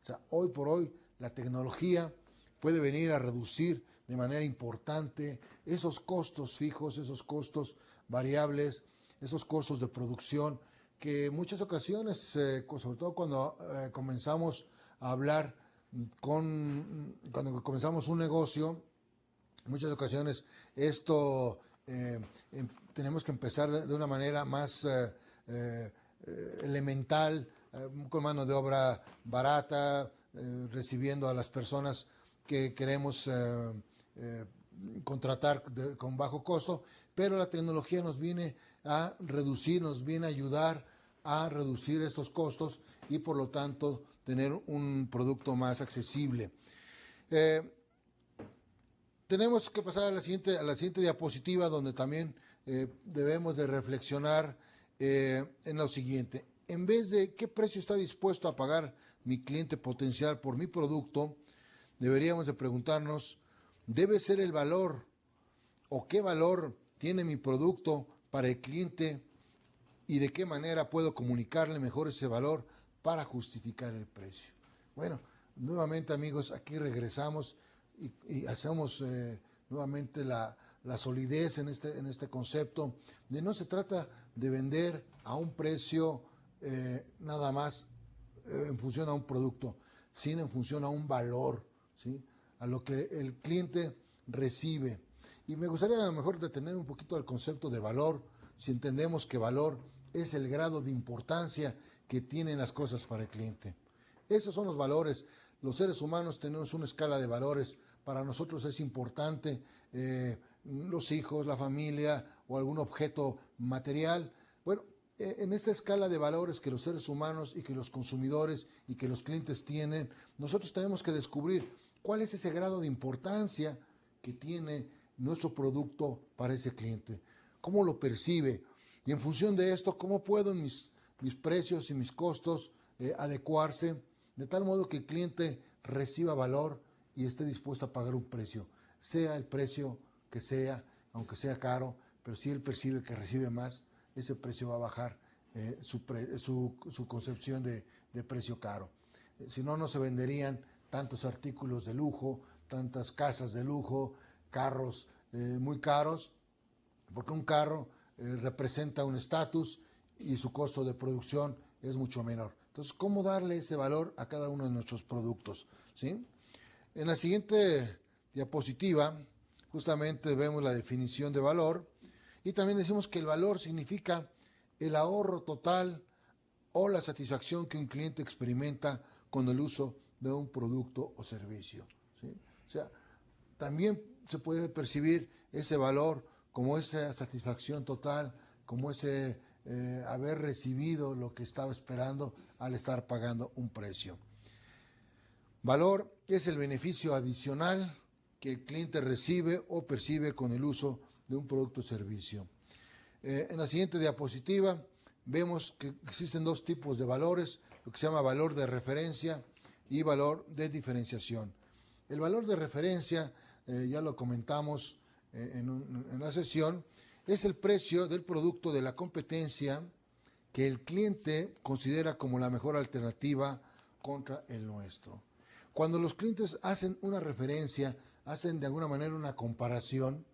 O sea, hoy por hoy la tecnología puede venir a reducir de manera importante esos costos fijos, esos costos variables, esos costos de producción que en muchas ocasiones, sobre todo cuando comenzamos a hablar cuando comenzamos un negocio, en muchas ocasiones esto tenemos que empezar de una manera más elemental, con mano de obra barata, recibiendo a las personas que queremos contratar con bajo costo, pero la tecnología nos viene a reducir, nos viene a ayudar a reducir estos costos y por lo tanto tener un producto más accesible. Tenemos que pasar a la siguiente diapositiva, donde también debemos de reflexionar en lo siguiente. En vez de qué precio está dispuesto a pagar mi cliente potencial por mi producto, deberíamos de preguntarnos, ¿debe ser el valor o qué valor tiene mi producto para el cliente y de qué manera puedo comunicarle mejor ese valor para justificar el precio? Bueno, nuevamente amigos, aquí regresamos y hacemos nuevamente la solidez en este concepto, de no se trata de vender a un precio nada más en función a un producto, sino en función a un valor, ¿sí? A lo que el cliente recibe. Y me gustaría a lo mejor detener un poquito el concepto de valor, si entendemos que valor es el grado de importancia que tienen las cosas para el cliente. Esos son los valores. Los seres humanos tenemos una escala de valores. Para nosotros es importante los hijos, la familia o algún objeto material. Bueno, en esta escala de valores que los seres humanos y que los consumidores y que los clientes tienen, nosotros tenemos que descubrir cuál es ese grado de importancia que tiene nuestro producto para ese cliente, cómo lo percibe, y en función de esto, cómo pueden mis precios y mis costos adecuarse de tal modo que el cliente reciba valor y esté dispuesto a pagar un precio, sea el precio que sea, aunque sea caro, pero si él percibe que recibe más, ese precio va a bajar su concepción de precio caro. Si no, no se venderían tantos artículos de lujo, tantas casas de lujo, carros muy caros, porque un carro representa un estatus y su costo de producción es mucho menor. Entonces, ¿cómo darle ese valor a cada uno de nuestros productos? ¿Sí? En la siguiente diapositiva, justamente vemos la definición de valor y también decimos que el valor significa el ahorro total o la satisfacción que un cliente experimenta con el uso de un producto o servicio, ¿sí? O sea, también se puede percibir ese valor como esa satisfacción total, como ese haber recibido lo que estaba esperando al estar pagando un precio. Valor es el beneficio adicional que el cliente recibe o percibe con el uso de un producto o servicio. En la siguiente diapositiva vemos que existen dos tipos de valores, lo que se llama valor de referencia y valor de diferenciación. El valor de referencia, ya lo comentamos en la sesión, es el precio del producto de la competencia que el cliente considera como la mejor alternativa contra el nuestro. Cuando los clientes hacen una referencia, hacen de alguna manera una comparación,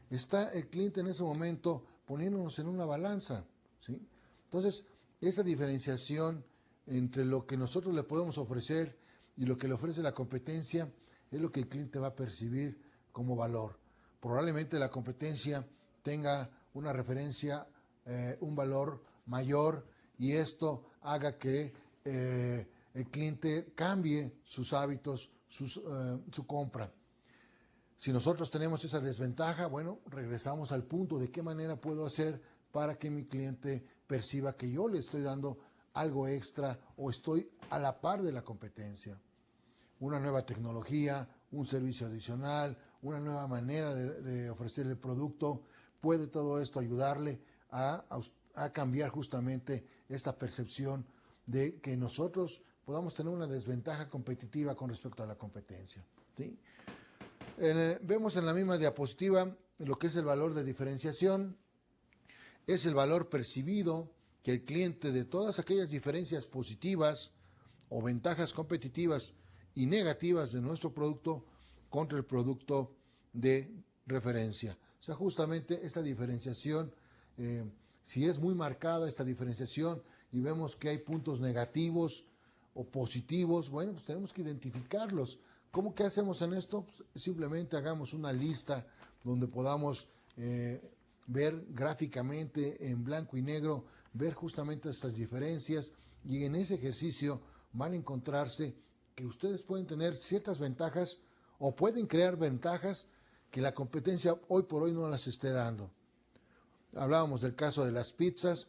está el cliente en ese momento poniéndonos en una balanza, ¿sí? Entonces, esa diferenciación entre lo que nosotros le podemos ofrecer y lo que le ofrece la competencia es lo que el cliente va a percibir como valor. Probablemente la competencia tenga una referencia, un valor mayor, y esto haga que el cliente cambie sus hábitos, su compra. Si nosotros tenemos esa desventaja, bueno, regresamos al punto de qué manera puedo hacer para que mi cliente perciba que yo le estoy dando algo extra o estoy a la par de la competencia. Una nueva tecnología, un servicio adicional, una nueva manera de ofrecer el producto, puede todo esto ayudarle a cambiar justamente esta percepción de que nosotros podamos tener una desventaja competitiva con respecto a la competencia, ¿sí? Vemos en la misma diapositiva lo que es el valor de diferenciación. Es el valor percibido que el cliente de todas aquellas diferencias positivas o ventajas competitivas y negativas de nuestro producto contra el producto de referencia. O sea, justamente esta diferenciación, si es muy marcada esta diferenciación y vemos que hay puntos negativos o positivos, bueno, pues tenemos que identificarlos. ¿Cómo que hacemos en esto? Pues simplemente hagamos una lista donde podamos ver gráficamente en blanco y negro, ver justamente estas diferencias, y en ese ejercicio van a encontrarse que ustedes pueden tener ciertas ventajas o pueden crear ventajas que la competencia hoy por hoy no las esté dando. Hablábamos del caso de las pizzas.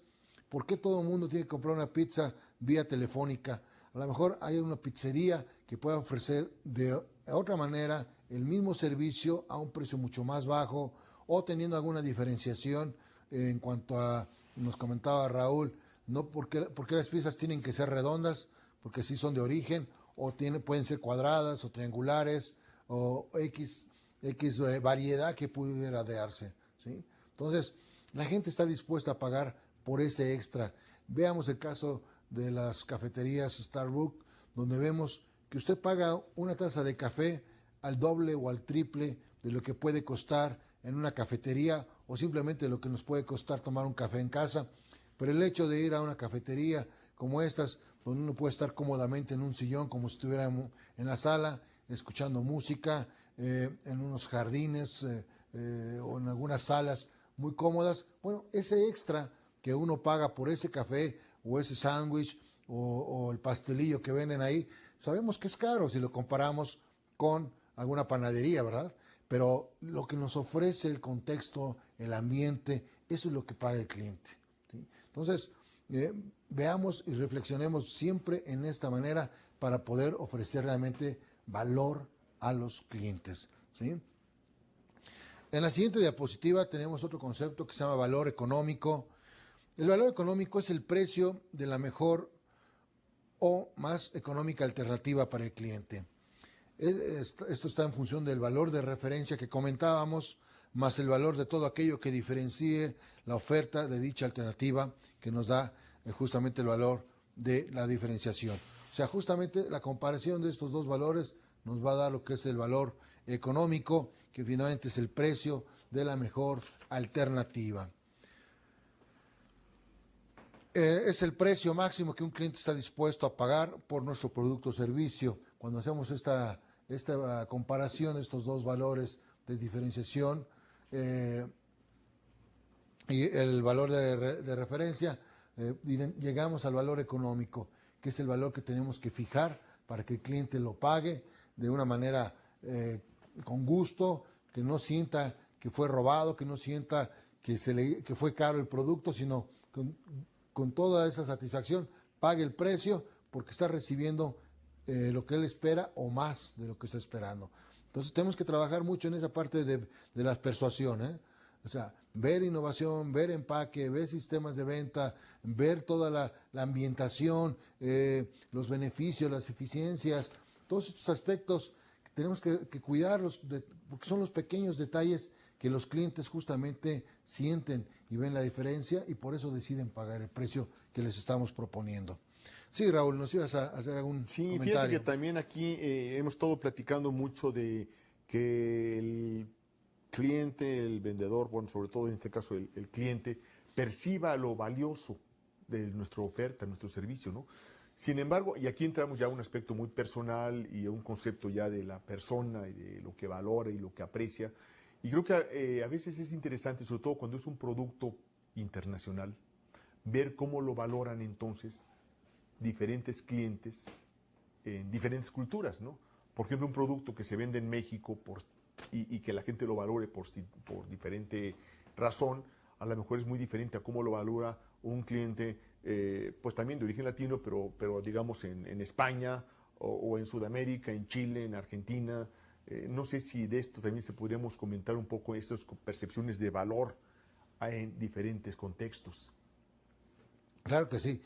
¿Por qué todo el mundo tiene que comprar una pizza vía telefónica? A lo mejor hay una pizzería que pueda ofrecer de otra manera el mismo servicio a un precio mucho más bajo, o teniendo alguna diferenciación en cuanto a, nos comentaba Raúl, no porque las pizzas tienen que ser redondas, porque sí son de origen, o pueden ser cuadradas o triangulares, o X variedad que pudiera darse, ¿sí? Entonces, la gente está dispuesta a pagar por ese extra. Veamos el caso de las cafeterías Starbucks, donde vemos que usted paga una taza de café al doble o al triple de lo que puede costar en una cafetería o simplemente lo que nos puede costar tomar un café en casa. Pero el hecho de ir a una cafetería como estas, donde uno puede estar cómodamente en un sillón como si estuviera en la sala, escuchando música, en unos jardines o en algunas salas muy cómodas, bueno, ese extra que uno paga por ese café o ese sándwich o el pastelillo que venden ahí, sabemos que es caro si lo comparamos con alguna panadería, ¿verdad? Pero lo que nos ofrece el contexto, el ambiente, eso es lo que paga el cliente, ¿sí? Entonces, veamos y reflexionemos siempre en esta manera para poder ofrecer realmente valor a los clientes, ¿sí? En la siguiente diapositiva tenemos otro concepto que se llama valor económico. El valor económico es el precio de la mejor o más económica alternativa para el cliente. Esto está en función del valor de referencia que comentábamos, más el valor de todo aquello que diferencie la oferta de dicha alternativa, que nos da justamente el valor de la diferenciación. O sea, justamente la comparación de estos dos valores nos va a dar lo que es el valor económico, que finalmente es el precio de la mejor alternativa. Es el precio máximo que un cliente está dispuesto a pagar por nuestro producto o servicio. Cuando hacemos esta comparación, estos dos valores de diferenciación y el valor de referencia, llegamos al valor económico, que es el valor que tenemos que fijar para que el cliente lo pague de una manera con gusto, que no sienta que fue robado, que no sienta que fue caro el producto, sino con toda esa satisfacción pague el precio porque está recibiendo lo que él espera o más de lo que está esperando. Entonces tenemos que trabajar mucho en esa parte de la persuasión, ¿eh? O sea, ver innovación, ver empaque, ver sistemas de venta, ver toda la ambientación, los beneficios, las eficiencias, todos estos aspectos que tenemos que cuidarlos, porque son los pequeños detalles que los clientes justamente sienten y ven la diferencia y por eso deciden pagar el precio que les estamos proponiendo. Sí, Raúl, nos ibas a hacer algún Sí, fíjate comentario. que también aquí hemos estado platicando mucho de que el cliente, el vendedor, bueno, sobre todo en este caso el cliente, perciba lo valioso de nuestra oferta, nuestro servicio, ¿no? Sin embargo, y aquí entramos ya a un aspecto muy personal y a un concepto ya de la persona y de lo que valora y lo que aprecia. Y creo que a veces es interesante, sobre todo cuando es un producto internacional, ver cómo lo valoran entonces diferentes clientes en diferentes culturas, ¿no? Por ejemplo, un producto que se vende en México y que la gente lo valore por diferente razón, a lo mejor es muy diferente a cómo lo valora un cliente, pues también de origen latino, pero digamos en España o en Sudamérica, en Chile, en Argentina. No sé si de esto también se podríamos comentar un poco esas percepciones de valor en diferentes contextos. Claro que sí.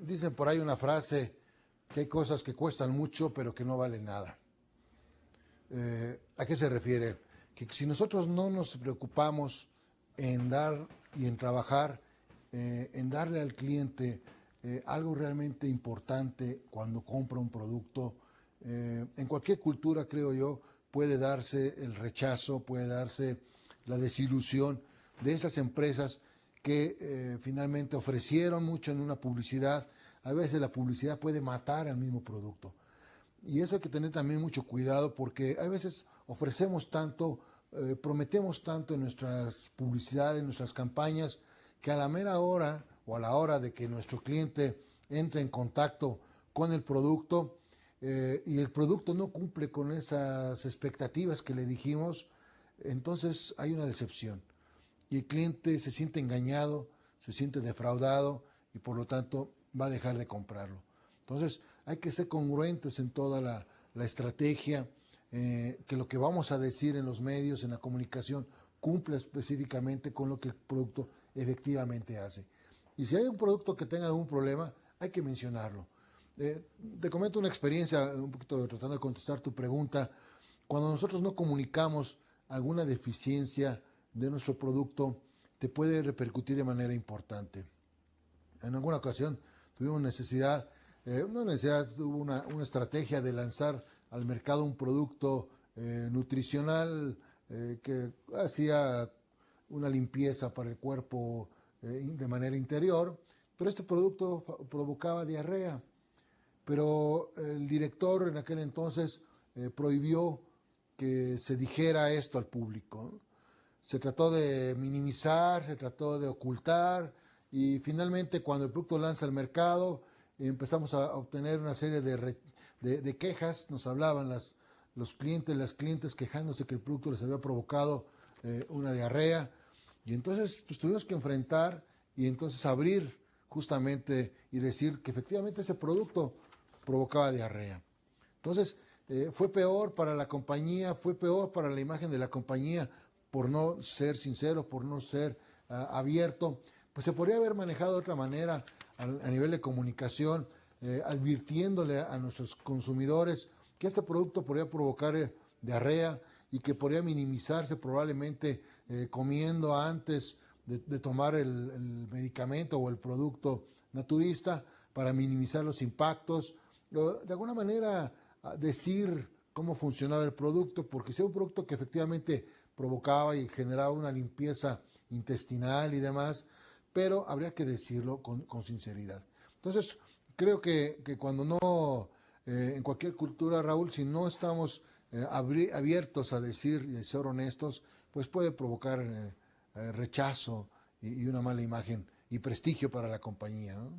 Dicen por ahí una frase que hay cosas que cuestan mucho pero que no valen nada. ¿A qué se refiere? Que si nosotros no nos preocupamos en dar y en trabajar, en darle al cliente algo realmente importante cuando compra un producto, en cualquier cultura, creo yo, puede darse el rechazo, puede darse la desilusión de esas empresas que finalmente ofrecieron mucho en una publicidad. A veces la publicidad puede matar al mismo producto. Y eso hay que tener también mucho cuidado porque a veces ofrecemos tanto, prometemos tanto en nuestras publicidades, en nuestras campañas, que a la mera hora o a la hora de que nuestro cliente entre en contacto con el producto y el producto no cumple con esas expectativas que le dijimos, entonces hay una decepción. Y el cliente se siente engañado, se siente defraudado y por lo tanto va a dejar de comprarlo. Entonces hay que ser congruentes en toda la estrategia, que lo que vamos a decir en los medios, en la comunicación, cumpla específicamente con lo que el producto efectivamente hace. Y si hay un producto que tenga algún problema, hay que mencionarlo. Te comento una experiencia, un poquito tratando de contestar tu pregunta. Cuando nosotros no comunicamos alguna deficiencia de nuestro producto, te puede repercutir de manera importante. En alguna ocasión tuvimos necesidad, hubo una estrategia de lanzar al mercado un producto nutricional que hacía una limpieza para el cuerpo de manera interior, pero este producto provocaba diarrea. Pero el director en aquel entonces prohibió que se dijera esto al público, ¿no? Se trató de minimizar, se trató de ocultar y finalmente cuando el producto lanza al mercado empezamos a obtener una serie de quejas, nos hablaban los clientes, las clientes quejándose que el producto les había provocado una diarrea y entonces pues tuvimos que enfrentar y entonces abrir justamente y decir que efectivamente ese producto provocaba diarrea. Entonces, fue peor para la compañía, fue peor para la imagen de la compañía por no ser sincero, por no ser abierto. Pues se podría haber manejado de otra manera a nivel de comunicación, advirtiéndole a nuestros consumidores que este producto podría provocar diarrea y que podría minimizarse probablemente comiendo antes de tomar el medicamento o el producto naturista para minimizar los impactos. De alguna manera decir cómo funcionaba el producto, porque si era un producto que efectivamente provocaba y generaba una limpieza intestinal y demás, pero habría que decirlo con sinceridad. Entonces, creo que cuando no, en cualquier cultura, Raúl, si no estamos abiertos a decir y a ser honestos, pues puede provocar rechazo y una mala imagen y prestigio para la compañía, ¿no?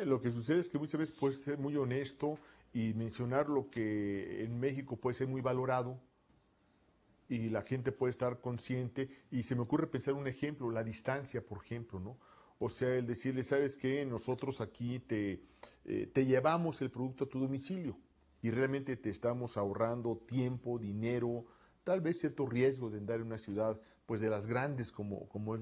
Lo que sucede es que muchas veces puedes ser muy honesto y mencionar lo que en México puede ser muy valorado y la gente puede estar consciente. Y se me ocurre pensar un ejemplo, la distancia, por ejemplo, ¿no? O sea, el decirle, ¿sabes qué? Nosotros aquí te llevamos el producto a tu domicilio y realmente te estamos ahorrando tiempo, dinero, tal vez cierto riesgo de andar en una ciudad pues de las grandes como es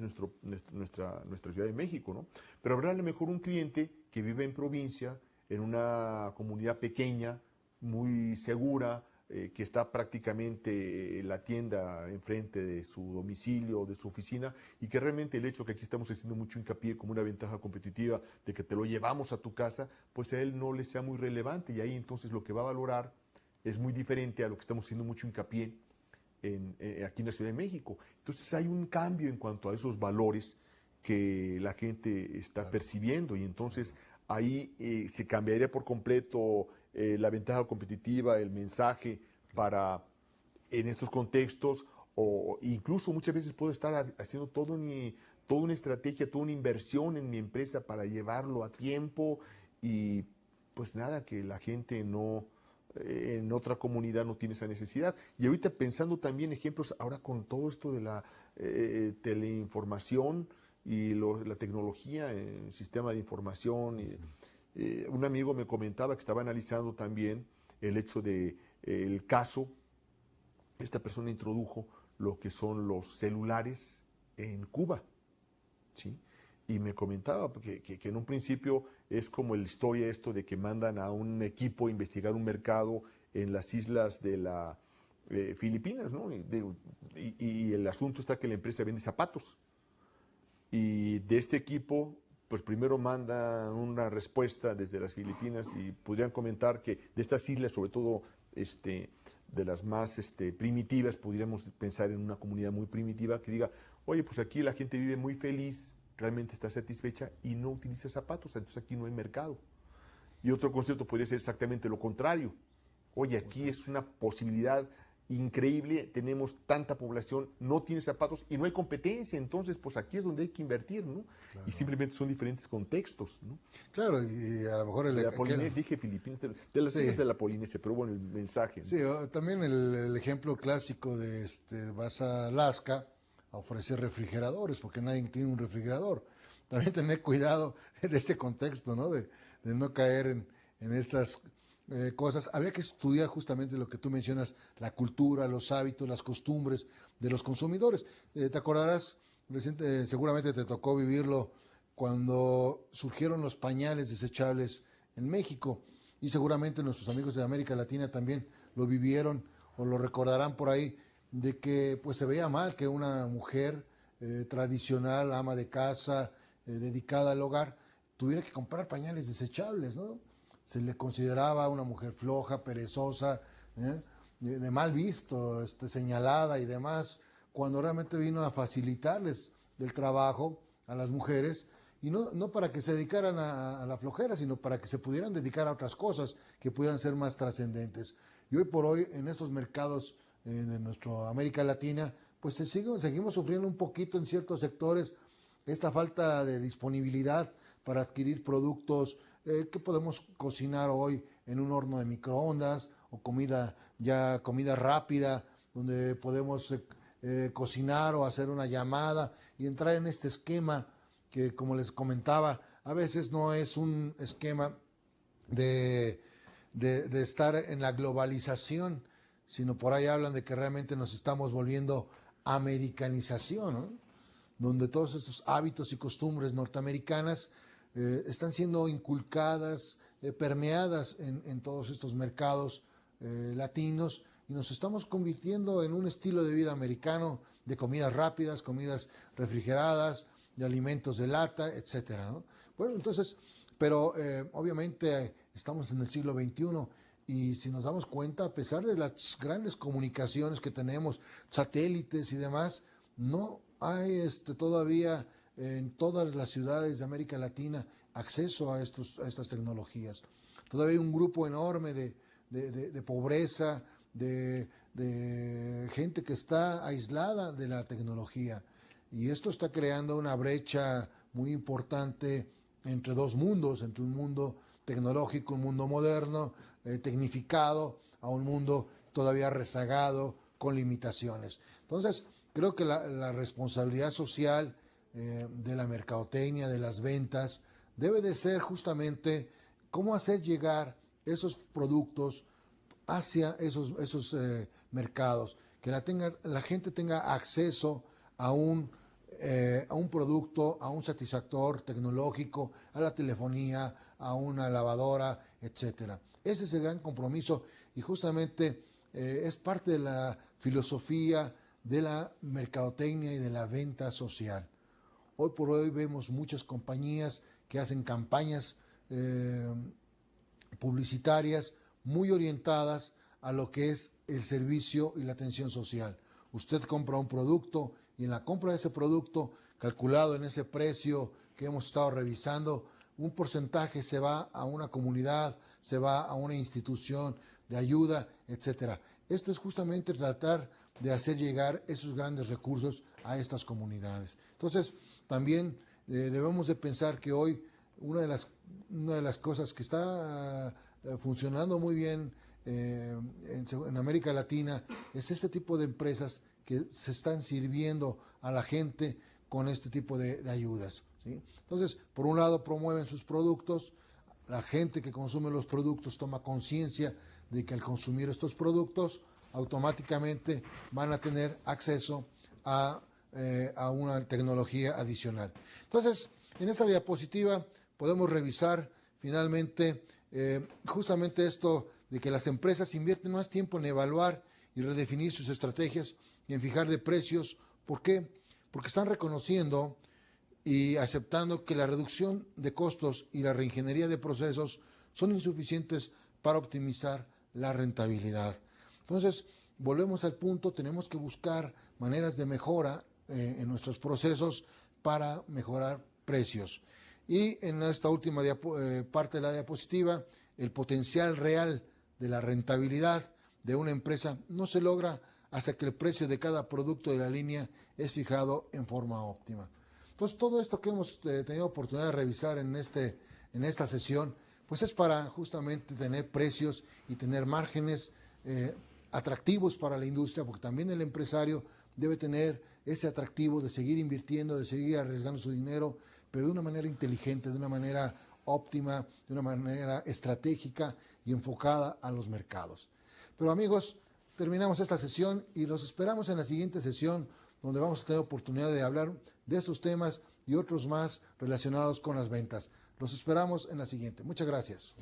nuestra Ciudad de México, ¿no? Pero habrá a lo mejor un cliente que vive en provincia, en una comunidad pequeña, muy segura, que está prácticamente la tienda enfrente de su domicilio o de su oficina y que realmente el hecho que aquí estamos haciendo mucho hincapié como una ventaja competitiva de que te lo llevamos a tu casa, pues a él no le sea muy relevante y ahí entonces lo que va a valorar es muy diferente a lo que estamos haciendo mucho hincapié aquí en la Ciudad de México. Entonces hay un cambio en cuanto a esos valores que la gente está percibiendo y entonces ahí se cambiaría por completo la ventaja competitiva, el mensaje para en estos contextos o incluso muchas veces puedo estar haciendo toda una estrategia, toda una inversión en mi empresa para llevarlo a tiempo y pues nada, que la gente no, en otra comunidad no tiene esa necesidad. Y ahorita pensando también ejemplos, ahora con todo esto de la teleinformación y la tecnología, el sistema de información, un amigo me comentaba que estaba analizando también el hecho de el caso, esta persona introdujo lo que son los celulares en Cuba, ¿sí? Y me comentaba que en un principio es como la historia esto de que mandan a un equipo a investigar un mercado en las islas de la Filipinas, ¿no? Y el asunto está que la empresa vende zapatos. Y de este equipo, pues primero mandan una respuesta desde las Filipinas y podrían comentar que de estas islas, sobre todo de las más primitivas, podríamos pensar en una comunidad muy primitiva que diga, oye, pues aquí la gente vive muy feliz, realmente está satisfecha y no utiliza zapatos, entonces aquí no hay mercado. Y otro concepto podría ser exactamente lo contrario. Oye, aquí es una posibilidad increíble, tenemos tanta población, no tiene zapatos y no hay competencia, entonces pues aquí es donde hay que invertir, ¿no? Claro. Y simplemente son diferentes contextos, ¿no? Claro, y a lo mejor De la Polinesia, dije Filipinas, de las islas de la Polinesia, pero bueno, el mensaje, ¿no? Sí, también el ejemplo clásico de vas a Alaska a ofrecer refrigeradores, porque nadie tiene un refrigerador. También tener cuidado de ese contexto, ¿no? De no caer en estas cosas. Habría que estudiar justamente lo que tú mencionas, la cultura, los hábitos, las costumbres de los consumidores. Te acordarás, seguramente te tocó vivirlo cuando surgieron los pañales desechables en México y seguramente nuestros amigos de América Latina también lo vivieron o lo recordarán por ahí, de que pues se veía mal que una mujer tradicional, ama de casa, dedicada al hogar, tuviera que comprar pañales desechables, ¿no? Se le consideraba una mujer floja, perezosa, ¿eh? de mal visto, señalada y demás, cuando realmente vino a facilitarles el trabajo a las mujeres, y no para que se dedicaran a la flojera, sino para que se pudieran dedicar a otras cosas que pudieran ser más trascendentes. Y hoy por hoy, en estos mercados de nuestra América Latina, pues seguimos sufriendo un poquito en ciertos sectores esta falta de disponibilidad para adquirir productos que podemos cocinar hoy en un horno de microondas o comida rápida, donde podemos cocinar o hacer una llamada y entrar en este esquema que, como les comentaba, a veces no es un esquema de estar en la globalización, sino por ahí hablan de que realmente nos estamos volviendo americanización, ¿no? Donde todos estos hábitos y costumbres norteamericanas están siendo inculcadas, permeadas en todos estos mercados latinos, y nos estamos convirtiendo en un estilo de vida americano de comidas rápidas, comidas refrigeradas, de alimentos de lata, etcétera, ¿no? Bueno, entonces, pero obviamente estamos en el siglo XXI, y si nos damos cuenta, a pesar de las grandes comunicaciones que tenemos, satélites y demás, no hay todavía en todas las ciudades de América Latina acceso a estas tecnologías. Todavía hay un grupo enorme de pobreza, de gente que está aislada de la tecnología. Y esto está creando una brecha muy importante entre dos mundos, entre un mundo tecnológico, un mundo moderno, tecnificado, a un mundo todavía rezagado, con limitaciones. Entonces, creo que la responsabilidad social de la mercadotecnia, de las ventas, debe de ser justamente cómo hacer llegar esos productos hacia esos mercados, que la gente tenga acceso a un producto, a un satisfactor tecnológico, a la telefonía, a una lavadora, etcétera. Ese es el gran compromiso, y justamente es parte de la filosofía de la mercadotecnia y de la venta social. Hoy por hoy vemos muchas compañías que hacen campañas publicitarias muy orientadas a lo que es el servicio y la atención social. Usted compra un producto, y en la compra de ese producto, calculado en ese precio que hemos estado revisando, un porcentaje se va a una comunidad, se va a una institución de ayuda, etcétera. Esto es justamente tratar de hacer llegar esos grandes recursos a estas comunidades. Entonces, también debemos de pensar que hoy una de las cosas que está funcionando muy bien en América Latina es este tipo de empresas que se están sirviendo a la gente con este tipo de ayudas, ¿sí? Entonces, por un lado promueven sus productos, la gente que consume los productos toma conciencia de que al consumir estos productos automáticamente van a tener acceso a una tecnología adicional. Entonces, en esta diapositiva podemos revisar finalmente justamente esto de que las empresas invierten más tiempo en evaluar y redefinir sus estrategias y en fijar de precios. ¿Por qué? Porque están reconociendo y aceptando que la reducción de costos y la reingeniería de procesos son insuficientes para optimizar la rentabilidad. Entonces, volvemos al punto, tenemos que buscar maneras de mejora en nuestros procesos para mejorar precios. Y en esta última parte de la diapositiva, el potencial real de la rentabilidad de una empresa no se logra hasta que el precio de cada producto de la línea es fijado en forma óptima. Entonces, todo esto que hemos tenido oportunidad de revisar en esta sesión, pues es para justamente tener precios y tener márgenes atractivos para la industria, porque también el empresario debe tener ese atractivo de seguir invirtiendo, de seguir arriesgando su dinero, pero de una manera inteligente, de una manera óptima, de una manera estratégica y enfocada a los mercados. Pero amigos, terminamos esta sesión y los esperamos en la siguiente sesión, donde vamos a tener oportunidad de hablar de estos temas y otros más relacionados con las ventas. Los esperamos en la siguiente. Muchas gracias.